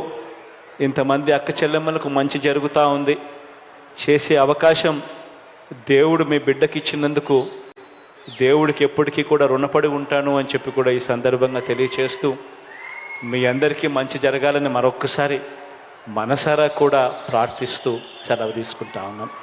ఇంతమంది అక్క చెల్లెమ్మలకు మంచి జరుగుతూ ఉంది. చేసే అవకాశం దేవుడు మీ బిడ్డకి ఇచ్చినందుకు దేవుడికి ఎప్పటికీ కూడా రుణపడి ఉంటాను అని చెప్పి కూడా ఈ సందర్భంగా తెలియచేస్తూ మీ అందరికీ మంచి జరగాలని మరొక్కసారి మనసారా కూడా ప్రార్థిస్తూ సెలవు తీసుకుంటా ఉన్నాను.